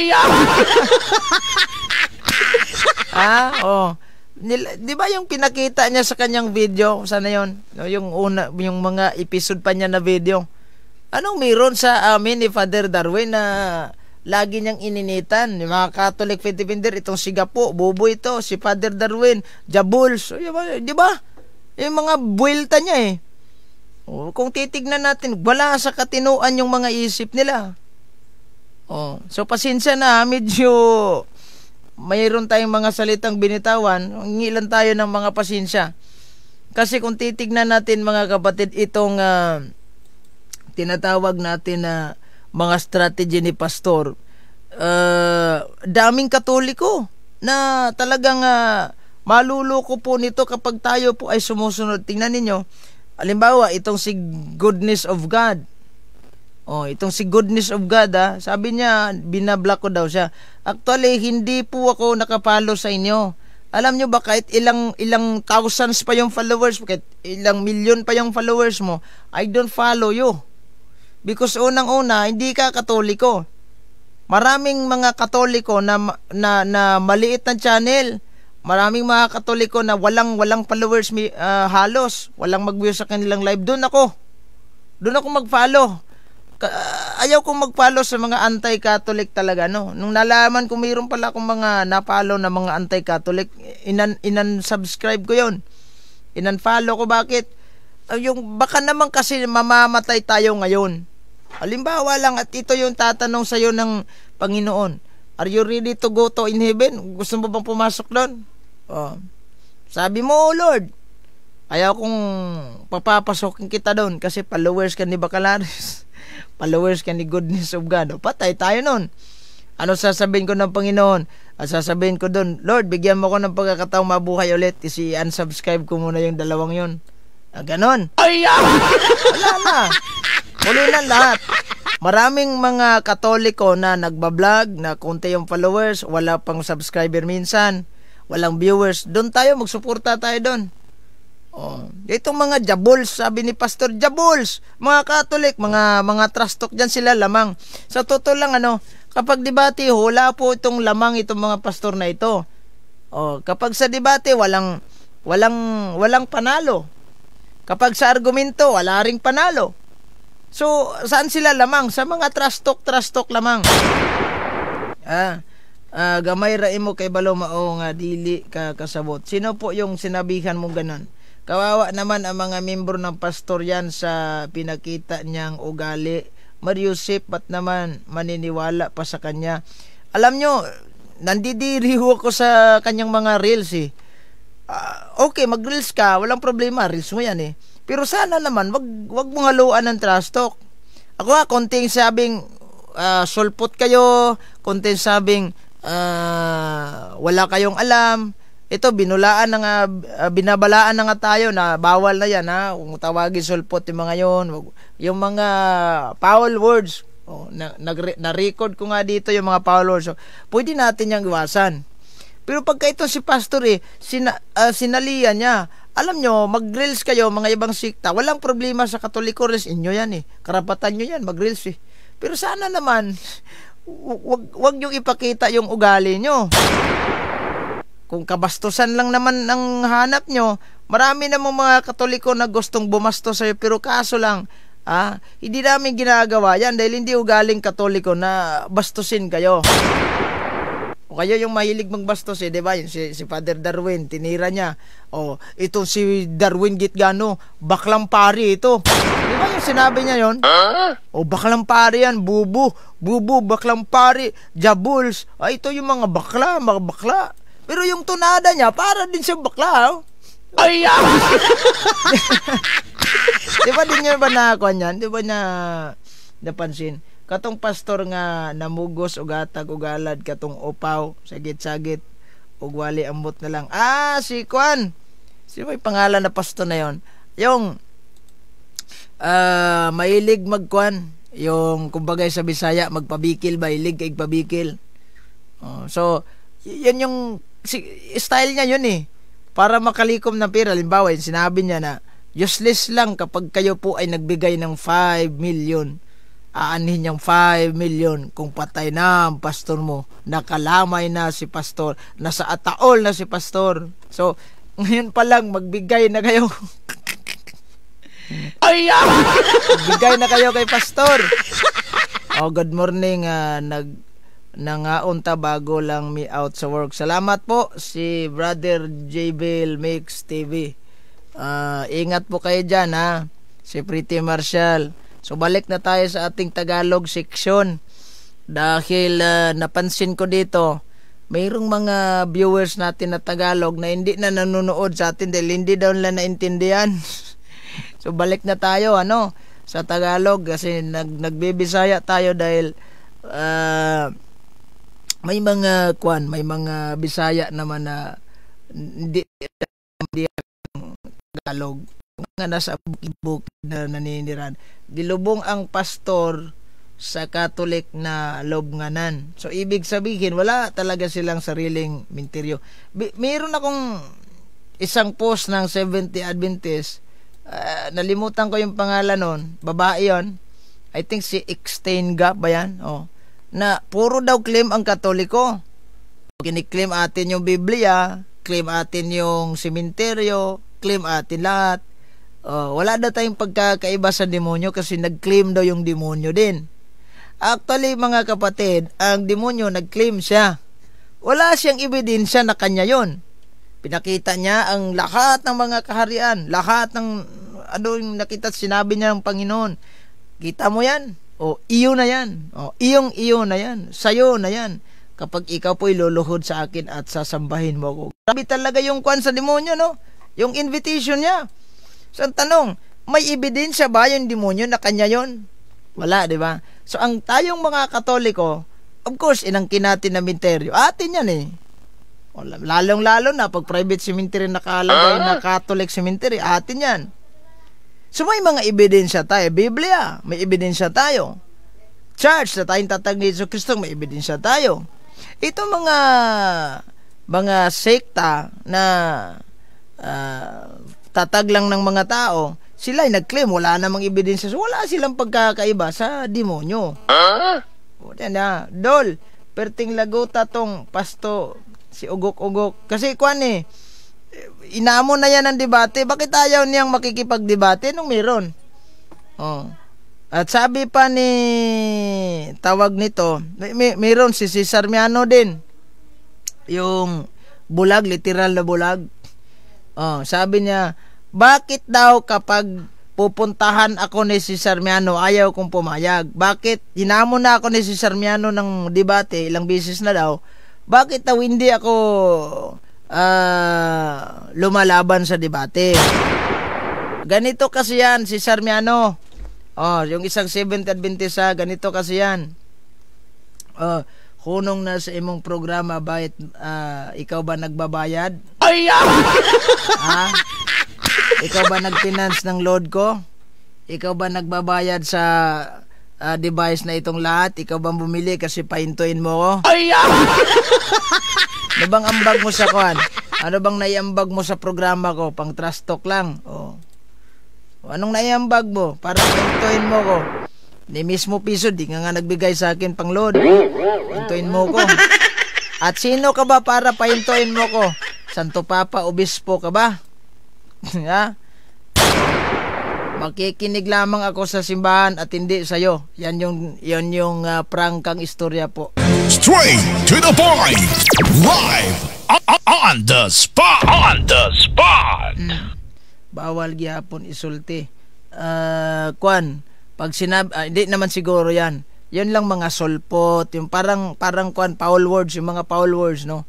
Di ba yung pinakita niya sa kanyang video? Sana yun? Yung mga episode pa niya na video. Anong meron sa amin ni Father Darwin na lagi niyang ininitan? Yung mga Catholic faith defender, itong si Gapo, Bobo ito, si Father Darwin, Jabuls, di ba? Yung mga buwelta niya eh. Kung titignan natin, wala sa katinuan yung mga isip nila. So pasensya na, medyo mayroon tayong mga salitang binitawan, ngilan tayo ng mga pasensya. Kasi kung titignan natin mga kapatid, itong tinatawag natin na mga strategy ni Pastor, daming Katoliko na talagang maluloko po nito kapag tayo po ay sumusunod. Tingnan ninyo, halimbawa, itong si Goodness of God. Itong si Goodness of God, sabi niya, binablock ko daw siya. Actually, hindi po ako nakapalo sa inyo. Alam nyo ba, kahit ilang thousands pa yung followers, kahit ilang million pa yung followers mo, I don't follow you. Because unang-una, hindi ka Katoliko. Maraming mga Katoliko na maliit na channel. Maraming mga Katoliko na walang followers halos. Walang mag-view sa kanilang live. Doon ako mag-follow. Ayaw kong mag-follow sa mga anti-Catholic talaga, no. Nung nalaman ko mayroon pala akong mga na-follow na mga anti-Catholic, inan-subscribe ko 'yon. Inan-follow ko. Bakit? Yung baka naman kasi mamamatay tayo ngayon. Halimbawa lang, at ito yung tatanong sa iyo ng Panginoon. Are you ready to go to in heaven? Gusto mo bang pumasok doon? Sabi mo, Lord, ayaw kong papapasokin kita doon kasi followers ka ni Bacalaris. Followers ka ni Goodness of God. Patay tayo nun. Ano sasabihin ko ng Panginoon? Sasabihin ko doon, Lord, bigyan mo ko ng pagkakataong mabuhay ulit kasi unsubscribe ko muna yung dalawang yun. Ganon. Wala na. Huli na lahat. Maraming mga Katoliko na nagbablog, na konti yung followers, wala pang subscriber minsan, walang viewers. Doon tayo, magsuporta tayo doon. Itong mga Jabuls, sabi ni Pastor, Jabuls, mga Catholic, mga trash talk dyan sila lamang. Sa totoo lang, kapag debate, wala po itong lamang itong mga pastor na ito. Kapag sa debate, walang panalo. Kapag sa argumento, wala ring panalo. So, saan sila lamang? Sa mga trash talk lamang. Gamay raim mo kay balo mao nga dili ka kasabot. Sino po yung sinabihan mo ganon? Kawawa naman ang mga membro ng pastor yan sa pinakita niyang ugali. Mariusip, ba't naman maniniwala pa sa kanya? Alam nyo, nandidiriho ako sa kanyang mga reels eh. Okay, mag-reels ka, walang problema, reels mo yan eh. Pero sana naman, wag mong haluan ng trash talk. Ako konting sabing sulpot kayo, konting sabing wala kayong alam. Ito, binulaan na binabalaan na nga tayo na bawal na yan, ha? Kung tawagin sulpot yung mga yon, yung mga foul words. Na-record ko nga dito yung mga foul words. So, pwede natin yung iwasan. Pero pagka ito si pastor sinalian niya, alam nyo, mag-reels kayo, mga ibang sikta, walang problema sa Katoliko, reels inyo yan eh. Karapatan nyo yan, mag-reels eh. Pero sana naman, wag nyo ipakita yung ugali nyo. Kung kabastusan lang naman ang hanap nyo, marami namang mga Katoliko na gustong bumastos sa'yo, pero kaso lang, hindi namin ginagawa yan dahil hindi ugaling Katoliko na bastusin kayo. O kayo yung mahilig magbastos eh, di ba? Si Father Darwin, tinira niya. Ito si Darwin Gitgano, baklang pari ito. Di ba yung sinabi niya yon? Baklang pari yan, bubu, baklang pari, Jabuls. Ito yung mga bakla. Pero yung tunada niya, para din siya bakla. Di ba din nyo ba nakakuha niyan? Di ba napansin? Katong pastor nga namugos og atag og alad katong upaw, sagit-sagit og wali ambot na lang. Si Kwan. Sino may pangalan na pastor na yon? Yung mahilig magkwan, Yung kumbaga sa Bisaya magpabikil ba ilig kay pabikil. So yan yung style niya yun eh. Para makalikom ng pera. Halimbawa, sinabi niya na useless lang kapag kayo po ay nagbigay ng 5 million. Aanhin niyang 5 million kung patay na ang pastor mo. Nakalamay na si pastor. Nasa ataol na si pastor. So, ngayon pa lang magbigay na kayo. Magbigay na kayo kay pastor. Good morning. Nangaunta bago lang me out sa work. Salamat po si Brother Jabel Mix TV. Ingat po kayo dyan ha. Si Pretty Marshall. So balik na tayo sa ating Tagalog section. Dahil napansin ko dito, mayroong mga viewers natin na Tagalog na hindi na nanonood sa atin dahil hindi daw nila naintindihan. So balik na tayo sa Tagalog kasi nagbibisaya tayo dahil may mga Bisaya naman na hindi Tagalog, mga nasa bukid na naniniran. Dilubong ang pastor sa Catholic na lobnganan. So ibig sabihin wala talaga silang sariling minteryo. Mayroon akong isang post ng 70 Adventist, nalimutan ko yung pangalan nun, babae yon, I think si Extenga ba yan? Na puro daw claim ang Katoliko. Kiniklaim atin yung Biblia, claim atin yung sementeryo, claim atin lahat. Wala daw tayong pagkakaiba sa demonyo kasi nag-claim daw yung demonyo din. Actually, mga kapatid, ang demonyo nag-claim siya. Wala siyang ebidensya na kanya yon. Pinakita niya ang lahat ng mga kaharian, lahat ng yung nakita sinabi niya ng Panginoon. Kita mo yan? Iyo na yan. Iyo na yan. Sayo na yan. Kapag ikaw po'y luluhod sa akin at sasambahin mo ako. Sabi talaga yung kwan sa demonyo, no? Yung invitation niya. So, ang tanong, may ebidensya ba yung demonyo na kanya yon? Wala, di ba? So, ang tayong mga Katoliko, of course, inangkin natin na minteryo. Atin yan eh. Lalong-lalo na pag private cemetery nakalagay na Catholic cemetery, atin yan. So, may mga ebidensya tayo. Biblia, may ebidensya tayo. Church, na tayong tatag ni Jesus Cristo, may ebidensya tayo. Ito mga sekta na tatag lang ng mga tao, sila ay nag-claim, wala namang ebidensya. So, wala silang pagkakaiba sa demonyo. Dol, perting lagota tong pasto, si Ugok-Ugok. Kasi inamon na yan ang debate. Bakit ayaw niyang makikipagdebate nung meron? At sabi pa ni tawag nito, meron si Cesar Miano din. Yung bulag, literal na bulag. Sabi niya, bakit daw kapag pupuntahan ako ni Cesar Miano, ayaw kong pumayag? Bakit hinamon na ako ni Cesar Miano ng debate, ilang beses na daw, bakit daw hindi ako lumalaban sa debate? Ganito kasi yan, Cesar Miano. Yung isang Seventh Adventist, ganito kasi yan. Hunong na sa imong programa, bakit ikaw ba nagbabayad? Ikaw ba nag-finance ng load ko? Ikaw ba nagbabayad sa device na itong lahat? Ikaw ba bumili kasi pahintuin mo ko? Ano bang ambag mo sa kwan? Ano bang naiambag mo sa programa ko? Pang trust talk lang. Anong naiambag mo? Para pahintuin mo ko. Ni mismo piso, di nga nagbigay sa akin pang load. Pahintuin mo ko. At sino ka ba para pahintuin mo ko? Santo Papa, Obispo ka ba? Ha? Makikinig lamang ako sa simbahan at hindi sa'yo. Yan yung prangkang istorya po. Straight to the point. Live on the spot. Bawal gyapon isulti. Pag hindi naman siguro yan. Yun lang mga solpot, yung parang foul words, yung mga foul words, no?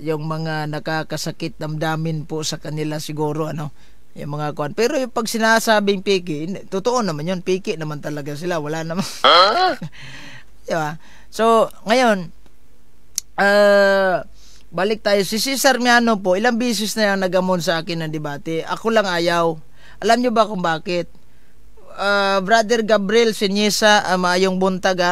Yung mga nakakasakit damdamin po sa kanila siguro, yung mga pero yung pag sinasabing piki, totoo naman yun, piki naman talaga sila, wala naman. Diba? So ngayon balik tayo, si Cesar Miano po, ilang beses na yung nagamon sa akin ng debate, ako lang ayaw. Alam nyo ba kung bakit? Brother Gabriel Sinyesa, maayong buntag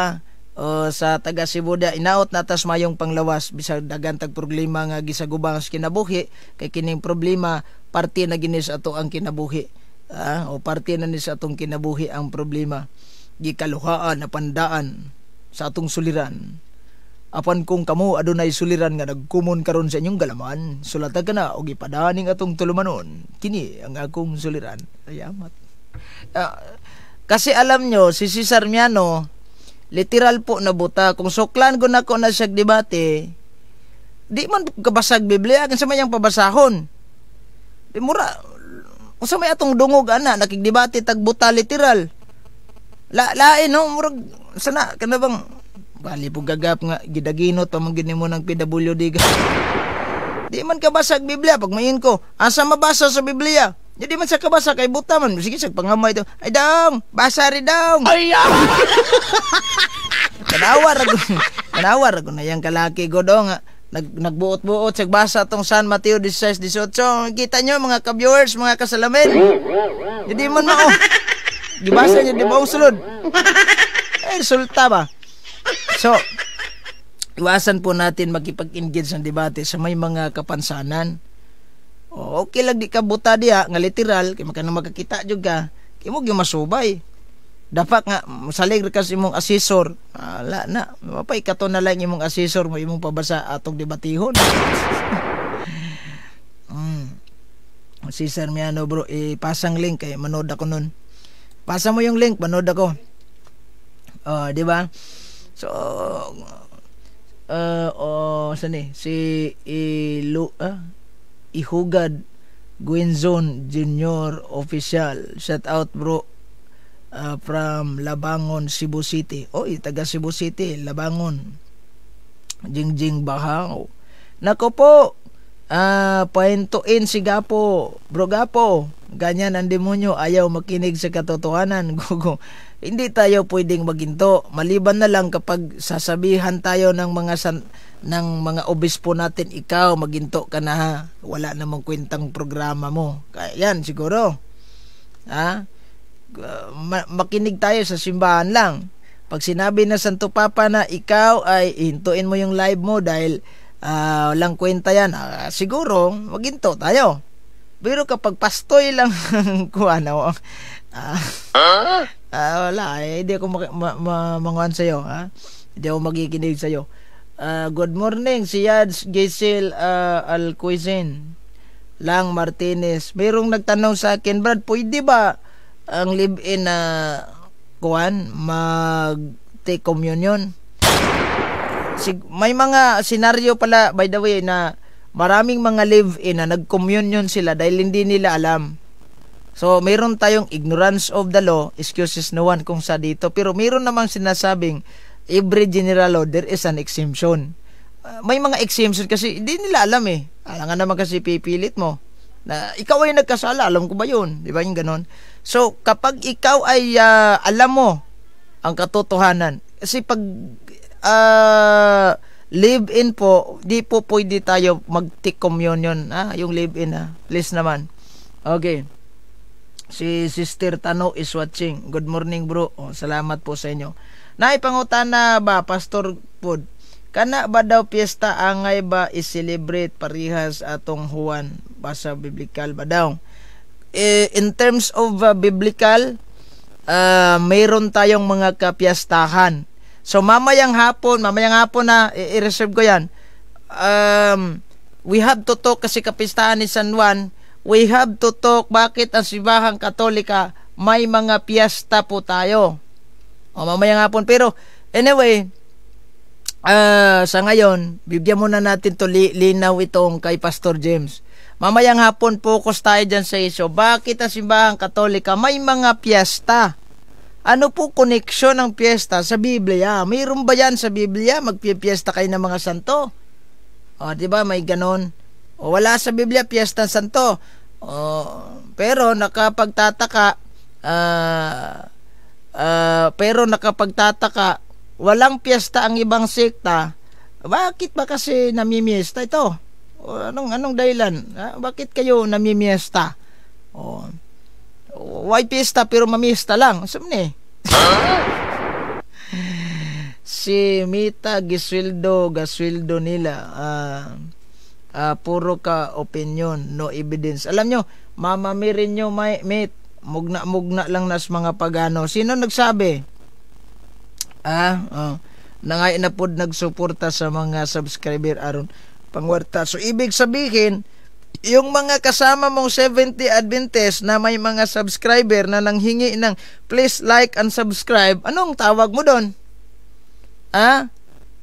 sa taga Sibuda, inaot natas mayong panglawas bisag dagan tag problema nga gisagubang sa kinabuhi, kay kining problema parte na ginis ato ang kinabuhi, o parte na ni sa atong kinabuhi ang problema, gikaluhaan na pandaan sa atong suliran. Apan kung kamo adunay suliran nga nagkumon karon sa inyong galaman, sulatan ka na og ipadaning atong tulumanon, kini ang akong suliran. Ayamat. Kasi alam nyo, si Cesar Miano literal po na buta. Kung suklan ko na ko na siya debate, di man kabasag Biblia, kan sa mayang pabasahon. Di mura, kung sa may atong dungog ana nakigdebate tag buta literal. Lain no, murag sana kana bang bali po gagap nga gidaginot pa man gini mo ng PWD. Di man kabasag Biblia pag mayin ko. Asa mabasa sa Biblia? Jadi man sa kabasa kay buta man. Sige sa pangamay ito. Ay dong, basa rin dong. Ay Kanawar ako na yang kalaki ko dong. Nagbuot-buot sa basa tong San Mateo 16-18. Kita nyo mga ka-viewers, mga kasalamin. Jadi man mo. Gibasa niya di ba ang sulod? Resulta ba? So, iwasan po natin makipag-engage ng debate sa may mga kapansanan. Okay lang di ka buta diya nga literal kay maka makakita jud ka kay mo gyud masubay. Dapat nga salig ka sa imong asesor. Ala na, mapay kato na lang imong asesor mo imong pabasa atong debatihon. Cesar Miano bro, ipasang link kay manood ako nun. Pasa mo yung link, manood ako. Di ba? So, saan si Ihugad Gwenzon Junior Official. Shout out bro, from Labangon, Cebu City. Taga Cebu City, Labangon. Jingjing Bahaw. Nako po, pahintuin si Gapo. Bro Gapo, ganyan ang demonyo, ayaw makinig sa katotohanan. Gugo. Hindi tayo pwedeng maginto. Maliban na lang kapag sasabihan tayo ng mga obispo natin, ikaw maginto ka na ha. Wala namang kwentang programa mo. Kaya yan siguro. Makinig tayo sa simbahan lang. Pag sinabi na Santo Papa na ikaw ay hintuin mo yung live mo dahil walang kwenta yan, siguro maginto tayo. Pero kapag pastoy lang wala, hindi ako manguhan sa'yo, hindi ako magikinig sa'yo. Good morning, si Yads Giselle Alcuizin Lang Martinez. Mayroong nagtanong sa akin, Brad, pwede ba ang live-in na mag-take communion? May mga senaryo pala, by the way, na maraming mga live-in na nag-communion sila dahil hindi nila alam. So, mayroon tayong ignorance of the law, excuses no one kung sa dito. Pero mayroon namang sinasabing, every general law, there is an exemption. May mga exemption kasi hindi nila alam eh. Alam nga naman kasi pipilit mo. Na ikaw ay nagkasala, alam ko ba yun? Di ba yung ganon? So, kapag ikaw ay alam mo ang katotohanan, kasi pag live-in po, di po pwede tayo mag-take communion. Yung live-in please naman. Okay. Si Sister Tano is watching. Good morning bro. Salamat po sa inyo. Naipangutana ba, Pastor Pod? Kana ba daw piyesta angay ba i-celebrate parihas atong Juan? Basa biblical ba daw? In terms of biblical, mayroon tayong mga kapiyastahan. So mamayang hapon na i-reserve ko yan. We have to talk kasi kapistahan ni San Juan. We have to talk bakit ang Simbahang Katolika may mga piyesta po tayo. Mamayang hapon. Pero anyway, sa ngayon, bibigyan muna natin to linaw itong kay Pastor James. Mamayang hapon focus tayo dyan sa isyo. Bakit ang Simbahang Katolika may mga piyesta? Ano po koneksyon ng piyesta sa Biblia? Mayroon ba yan sa Biblia? Magpipiesta kayo ng mga santo? Diba may ganon? Wala sa Biblia piyesta santo. Pero nakapagtataka walang piyesta ang ibang sekta. Bakit ba kasi namimiesta ito? Anong dahilan? Bakit kayo namimiesta? Why pista pero mamista lang? Sumni. Si Mita gasweldo nila. Puro ka opinion, no evidence. Alam nyo, mamamirin nyo, mate. Mugna lang nas mga pagano. Sino nagsabi? Nangay na pod nagsuporta sa mga subscriber aron pangwarta. So ibig sabihin, yung mga kasama mong 70 Adventist na may mga subscriber na nanghingi ng please like and subscribe, anong tawag mo doon?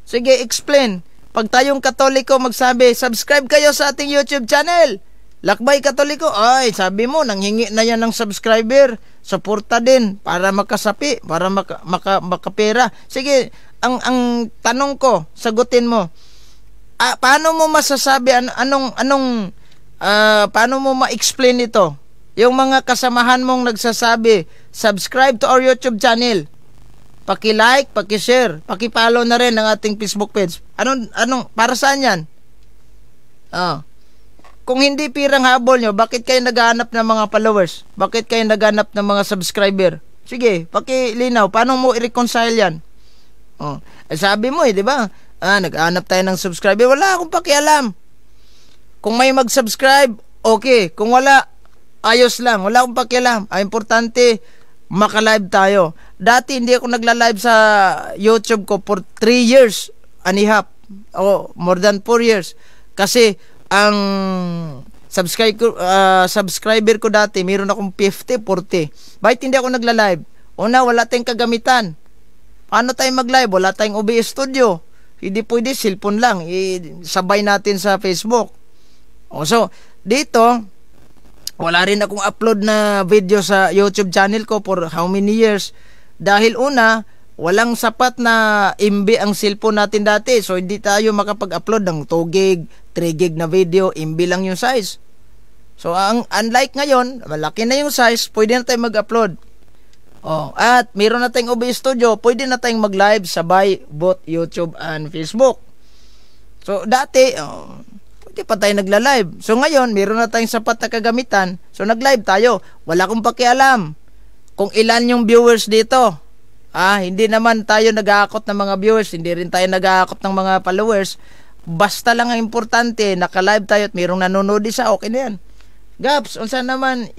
Sige, explain. Pag tayong Katoliko magsabi, subscribe kayo sa ating YouTube channel. Lakbay Katoliko, ay, sabi mo, nanghingi na yan ng subscriber. Suporta din para makasapi, para makapera. Sige, ang tanong ko, sagutin mo. Paano mo masasabi, paano mo ma-explain ito? Yung mga kasamahan mong nagsasabi, subscribe to our YouTube channel. Paki-like, paki-share, paki-follow na rin ang ating Facebook page. Para saan yan? Kung hindi pirang habol nyo, bakit kayo naghahanap ng mga followers? Bakit kayo naghahanap ng mga subscriber? Sige, pakilinaw. Paano mo i-reconcile yan? Sabi mo di ba? Naghahanap tayo ng subscriber. Wala akong pakialam. Kung may mag-subscribe, okay. Kung wala, ayos lang. Wala akong pakialam. Importante, maka-live tayo. Dati hindi ako nagla-live sa YouTube ko for 3 years and a half. More than 4 years. Kasi ang subscriber ko dati, mayroon akong 50, 40. Bakit hindi ako nagla-live? Una, wala tayong kagamitan. Paano tayo mag-live? Wala tayong OBS studio. Hindi pwede, cellphone lang. Sabay natin sa Facebook. So, dito, wala rin akong upload na video sa YouTube channel ko for how many years. Dahil una, walang sapat na MB ang cellphone natin dati. So, hindi tayo makapag-upload ng 2 gig, 3 gig na video. MB lang yung size. So, unlike ngayon, malaki na yung size, pwede na tayo mag-upload. At mayroon na tayong OBS Studio, pwede na tayong mag-live sabay both YouTube and Facebook. So, dati, pwede pa tayo nagla-live. So, ngayon, mayroon na tayong sapat na kagamitan. So, nag-live tayo. Wala akong pakialam kung ilan yung viewers dito. Hindi naman tayo nag-aakot ng mga viewers, hindi rin tayo nag-aakot ng mga followers. Basta lang ang importante, naka-live tayo at mayroong nanonood isa, okay na yan. Gaps, unsa naman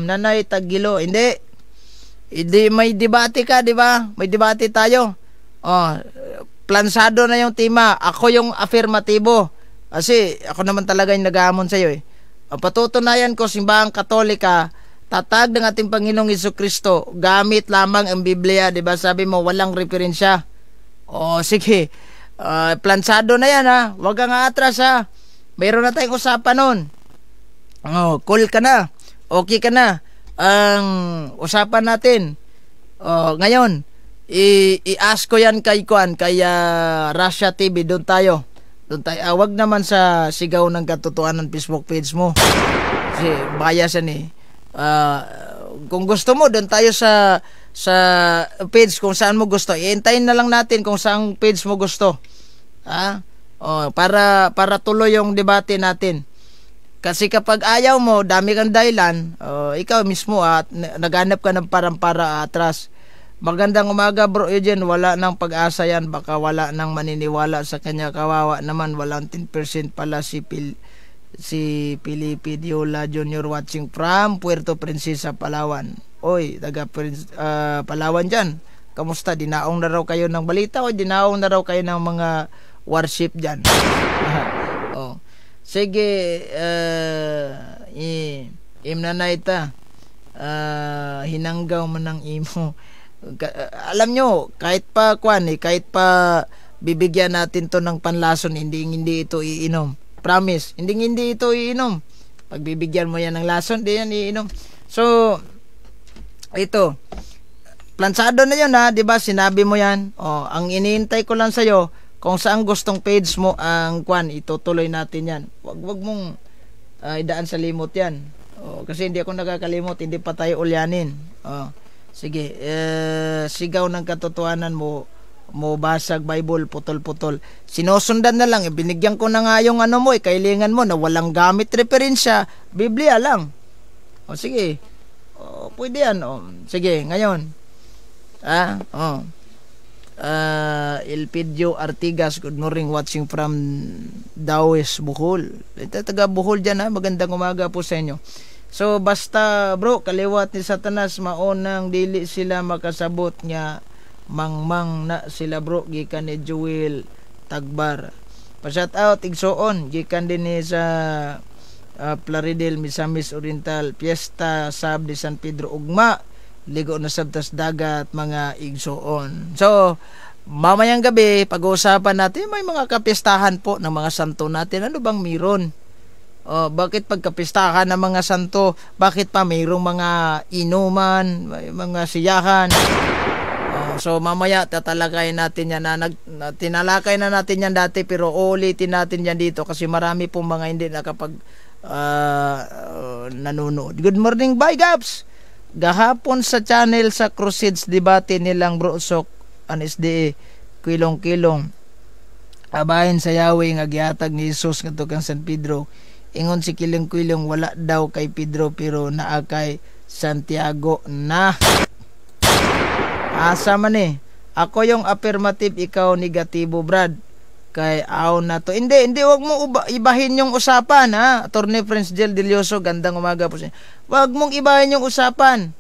nanay tagilo, hindi may debate ka, di ba? May debate tayo. Plansado na yung tema. Ako yung afirmatibo. Kasi ako naman talaga yung nag-aamon sa'yo Patutunayan ko, simbahang Katolika, tatag ng ating Panginoong Jesucristo, gamit lamang ang Biblia, di ba? Sabi mo, walang referensya. Sige. Plansado na yan, Huwag kang atras, Mayroon na tayong usapan nun. Cool ka na. Okay ka na. Ang usapan natin. Ngayon, i-ask ko yan kay Russia TV. Doon tayo. Wag naman sa sigaw ng katotohanan Facebook page mo. Kasi bias yan kung gusto mo, doon tayo sa page kung saan mo gusto. Iintayin na lang natin kung saan page mo gusto. Para tuloy yung debate natin. Kasi kapag ayaw mo, dami kang dahilan, ikaw mismo naghanap ka ng para atras. Magandang umaga, Bro Eugene. Wala nang pag-asa yan. Baka wala nang maniniwala sa kanya. Kawawa naman. Walang 10% pala si Felipe Diola Jr. watching from Puerto Princesa, Palawan. Oy, taga Palawan dyan. Kamusta? Dinaong na raw kayo ng balita o dinaong na raw kayo ng mga worship dyan? Sige, imnanay ta. Hinanggaw man ng imo. Alam nyo, kahit pa bibigyan natin to ng panlason, hindi ito iinom. Promise, hindi ito iinom. Pag bibigyan mo yan ng lason, di yan iinom. So, ito, plansado na yun di ba? Sinabi mo yan. Ang iniintay ko lang sa'yo, kung saan gustong page mo ang itutuloy natin yan. Wag mong idaan sa limot yan. Kasi hindi ako nakakalimot, hindi pa tayo ulyanin. Sige, sigaw ng katotohanan mo basag Bible, putol-putol. Sinusundan na lang, binigyan ko na nga yung kailingan mo na walang gamit referensya, Biblia lang. O sige. O, pwede yan. O, sige, ngayon. Elpidio Artigas, good morning, watching from Dawes, Bohol. Ito, taga Bohol dyan, ha. Magandang umaga po sa inyo. So, basta, bro, kaliwat ni Satanas, maunang dili sila makasabot nga mangmang na sila, bro. Gikan ni Joel Tagbar. Pa-shout out, igsoon. Gikan din ni sa Plaridel, Misamis Oriental, Fiesta, Sab de San Pedro, Ugma. Ligo na sabtas dagat, mga igsoon. So, mamayang gabi, pag-uusapan natin, may mga kapistahan po ng mga santo natin. Ano bang meron? Bakit pagkapistahan ng mga santo, bakit pa mayroong mga inuman, may mga siyahan? So, mamaya tatalakay natin yan. Tinalakay na natin yan dati, pero ulitin natin yan dito kasi marami pong mga hindi nakapag nanonood. Good morning, bye, Gaps! Gahapon sa channel sa Crusades debate nilang Bro Sok an SDA kilong-kilong abahin sa Yahweh nga gihatag ni Jesus ngadto kang San Pedro, ingon si kilong-kilong wala daw kay Pedro pero naa kay Santiago na. Asa man ako yung affirmative, ikaw negatibo, Brad. Kay aw na to. Hindi wag mo ibahin yung usapan, ha. Attorney Prince Jel Delioso, gandang umaga po sa inyo. Wag mong ibahin yung usapan.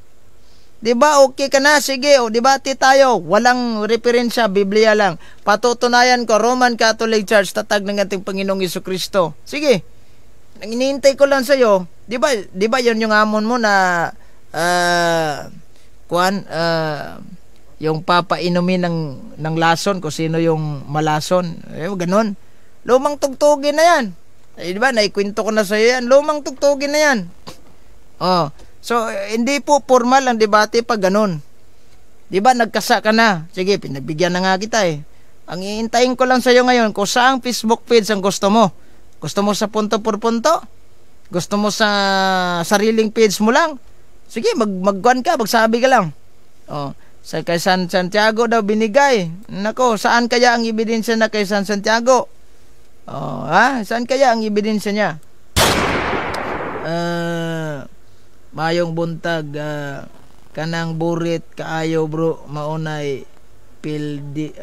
'Di ba? Okay ka na, sige, debate tayo. Walang referensya, Biblia lang. Patutunayan ko Roman Catholic Church tatag ng ating Panginoong Jesucristo. Sige. Hinihintay ko lang sa iyo. 'Di ba 'yon yung amon mo na yung papainumin ng lason kung sino yung malason. Ganon. Lumang tugtugin na yan. Diba, naikwento ko na sa iyo yan. Lumang tugtugin na yan. So, hindi po formal ang debate pag ganon. Diba, nagkasa ka na. Sige, pinagbigyan na nga kita Ang iintayin ko lang sa iyo ngayon, kung saang Facebook page ang gusto mo. Gusto mo sa punto por punto? Gusto mo sa sariling page mo lang? Sige, magguan ka, magsabi ka lang. Sa kay San Santiago daw binigay. Nako, saan kaya ang ebidensya na kay San Santiago? Saan kaya ang ebidensya niya? Mayong buntag, kanang burit kaayo, bro, maunay pildi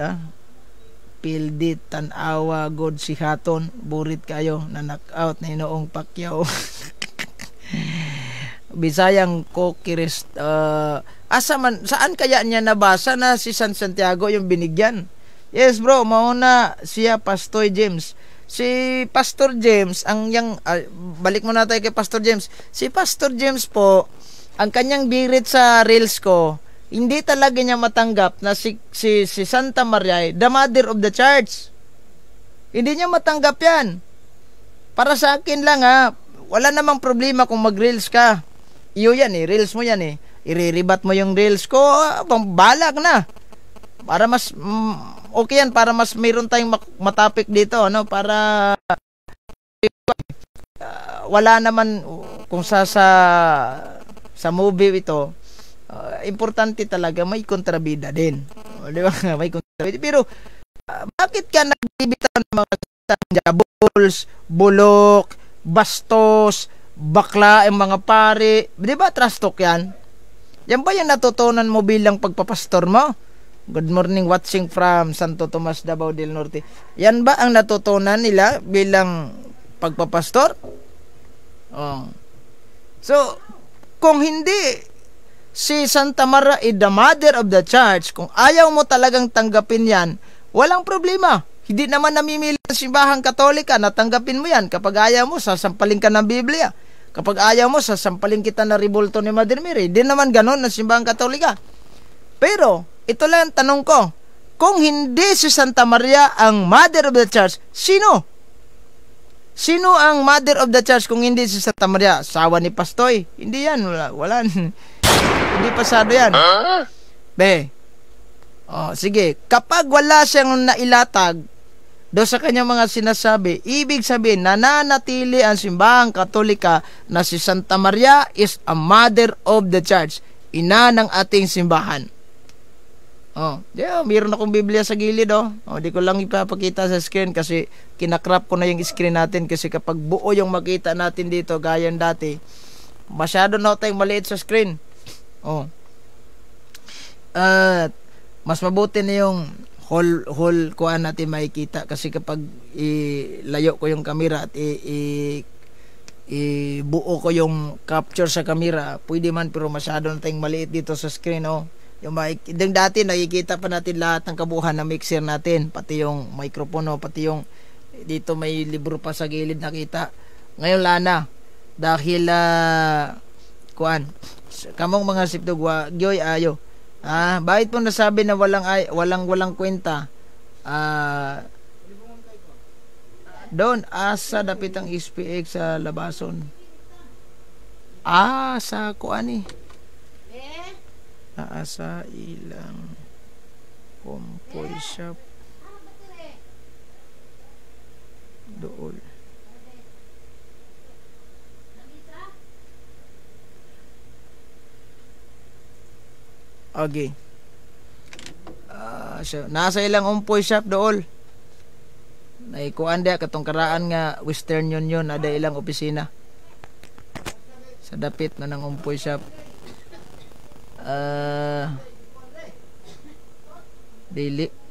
tanawa god si haton, burit kayo na knockout na Hinoong Pacquiao. Bisayang Kokirist. Saan kaya niya nabasa na si San Santiago yung binigyan? Yes, bro, mauna siya Pastor James. Si Pastor James, balik muna tayo kay Pastor James. Si Pastor James po, ang kanyang birit sa reels ko, hindi talaga niya matanggap na si Santa Maria, the mother of the church. Hindi niya matanggap yan. Para sa akin lang, wala namang problema kung mag-reels ka. Iyo yan reels mo yan iriribat mo yung reels ko, balag na. Para mas okay yan, para mas mayroon tayong matapik dito, para wala naman kung sa movie ito, importante talaga may kontrabida din. Di ba? May kontrabida. Pero bakit ka nagbibitaw ng mga jabols, bulok, bastos, bakla, yung mga pari? Di ba trash talk yan? Yan ba yung natutunan mo bilang pagpapastor mo? Good morning, watching from Santo Tomas, Davao del Norte. Yan ba ang natutunan nila bilang pagpapastor? So, kung hindi si Santa Maria the mother of the church, kung ayaw mo talagang tanggapin yan, walang problema. Hindi naman namimili ng simbahang Katolika na tanggapin mo yan. Kapag ayaw mo, sasampalin ka ng Biblia. Kapag ayaw mo, sasampalin kita na ribulto ni Mother Mary. Di naman ganon ng simbahang Katolika. Pero, ito lang ang tanong ko. Kung hindi si Santa Maria ang mother of the church, sino? Sino ang mother of the church kung hindi si Santa Maria? Sawa ni Pastoy? Hindi yan. Wala. Hindi pasado yan. Sige. Kapag wala siyang nailatag do sa kanyang mga sinasabi, ibig sabihin, nananatili ang simbahang Katolika na si Santa Maria is a mother of the church. Ina ng ating simbahan. Mayroon akong Biblia sa gilid, di ko lang ipapakita sa screen kasi kinakrap ko na yung screen natin kasi kapag buo yung makita natin dito, gaya dati, Masyado na tayong maliit sa screen. At mas mabuti na yung whole kuan natin makikita kasi kapag ilayo ko yung camera at ibuo ko yung capture sa camera, pwede man pero masyado na tayong maliit dito sa screen. Yung dati nakikita pa natin lahat ng kabuuan ng mixer natin, pati yung microphone, pati yung dito may libro pa sa gilid nakita. Ngayon lana dahil kuan kamong mga sipdog gyoy ayo. Bakit po nasabi na walang kwenta? Doon asa dapit ang SPX sa labason. Sa kuan sa ilang compoy shop doon. Okay. Nasa ilang umpoy shop dool. Naikuan dia katong karaan nga Western Union ada ilang opisina. Sa dapit na ng umpoy shop. Dili.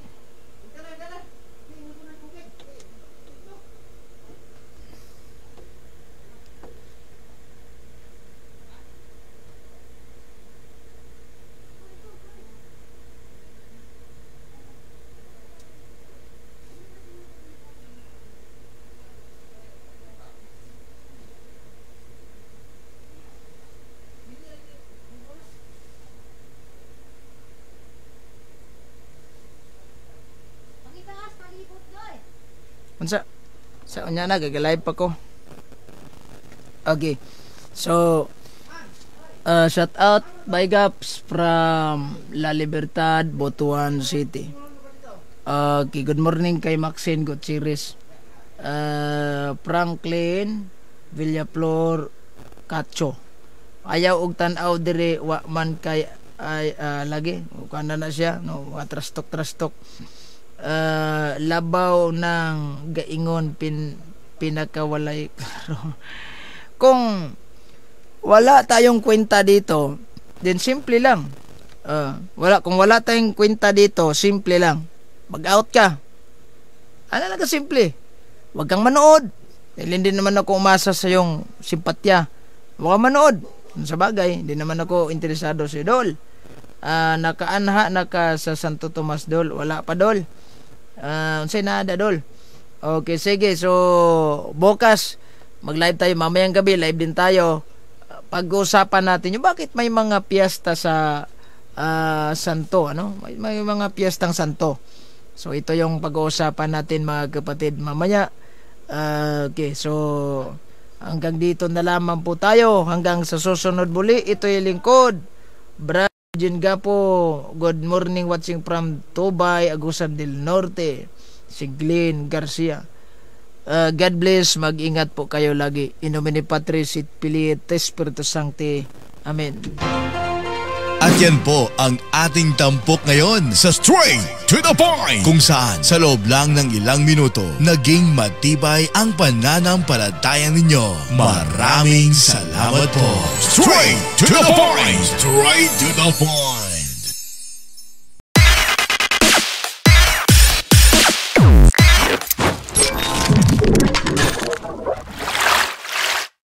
Sa unya na gagalive pa ko. Okay. So shout out by Gaps from La Libertad, Butuan City. Okay, good morning kay Maxine Gutierrez. Franklin Villaflor Cacho. Ayaw og tan-aw dire wa man kay lagi kana na siya no trastok. Labaw ng gaingon pinakawalay klaro. Kung wala tayong kwenta dito, then simple lang. Kung wala tayong kwenta dito, simple lang. Mag-out ka. Ano lang ka simple. Huwag kang manood. Hindi naman ako umasa sa yung simpatya. Huwag kang manood. Sa bagay, hindi naman ako interesado sa Dol. Nakaanha naka sa Santo Tomas Dol. Wala pa Dol. Unsay na ada Dol. Okay, sige. So, bukas mag-live tayo. Mamayang gabi, live din tayo. Pag-uusapan natin yung bakit may mga piyesta sa Santo. May mga piyestang Santo. So, ito yung pag-uusapan natin mga kapatid mamaya. Okay, so hanggang dito na lamang po tayo. Hanggang sa susunod muli. Ito yung lingkod. Jin Gapo, good morning watching from Tubay, Agusan del Norte. Si Glenn Garcia. God bless, mag-ingat po kayo lagi. In nomine Patris et Filii et Spiritus Sancti. Amen. At yan po ang ating tampok ngayon sa Straight to the Point, kung saan sa loob lang ng ilang minuto naging matibay ang pananampalataya ninyo. Maraming salamat po. Straight to the Point! Straight to the Point!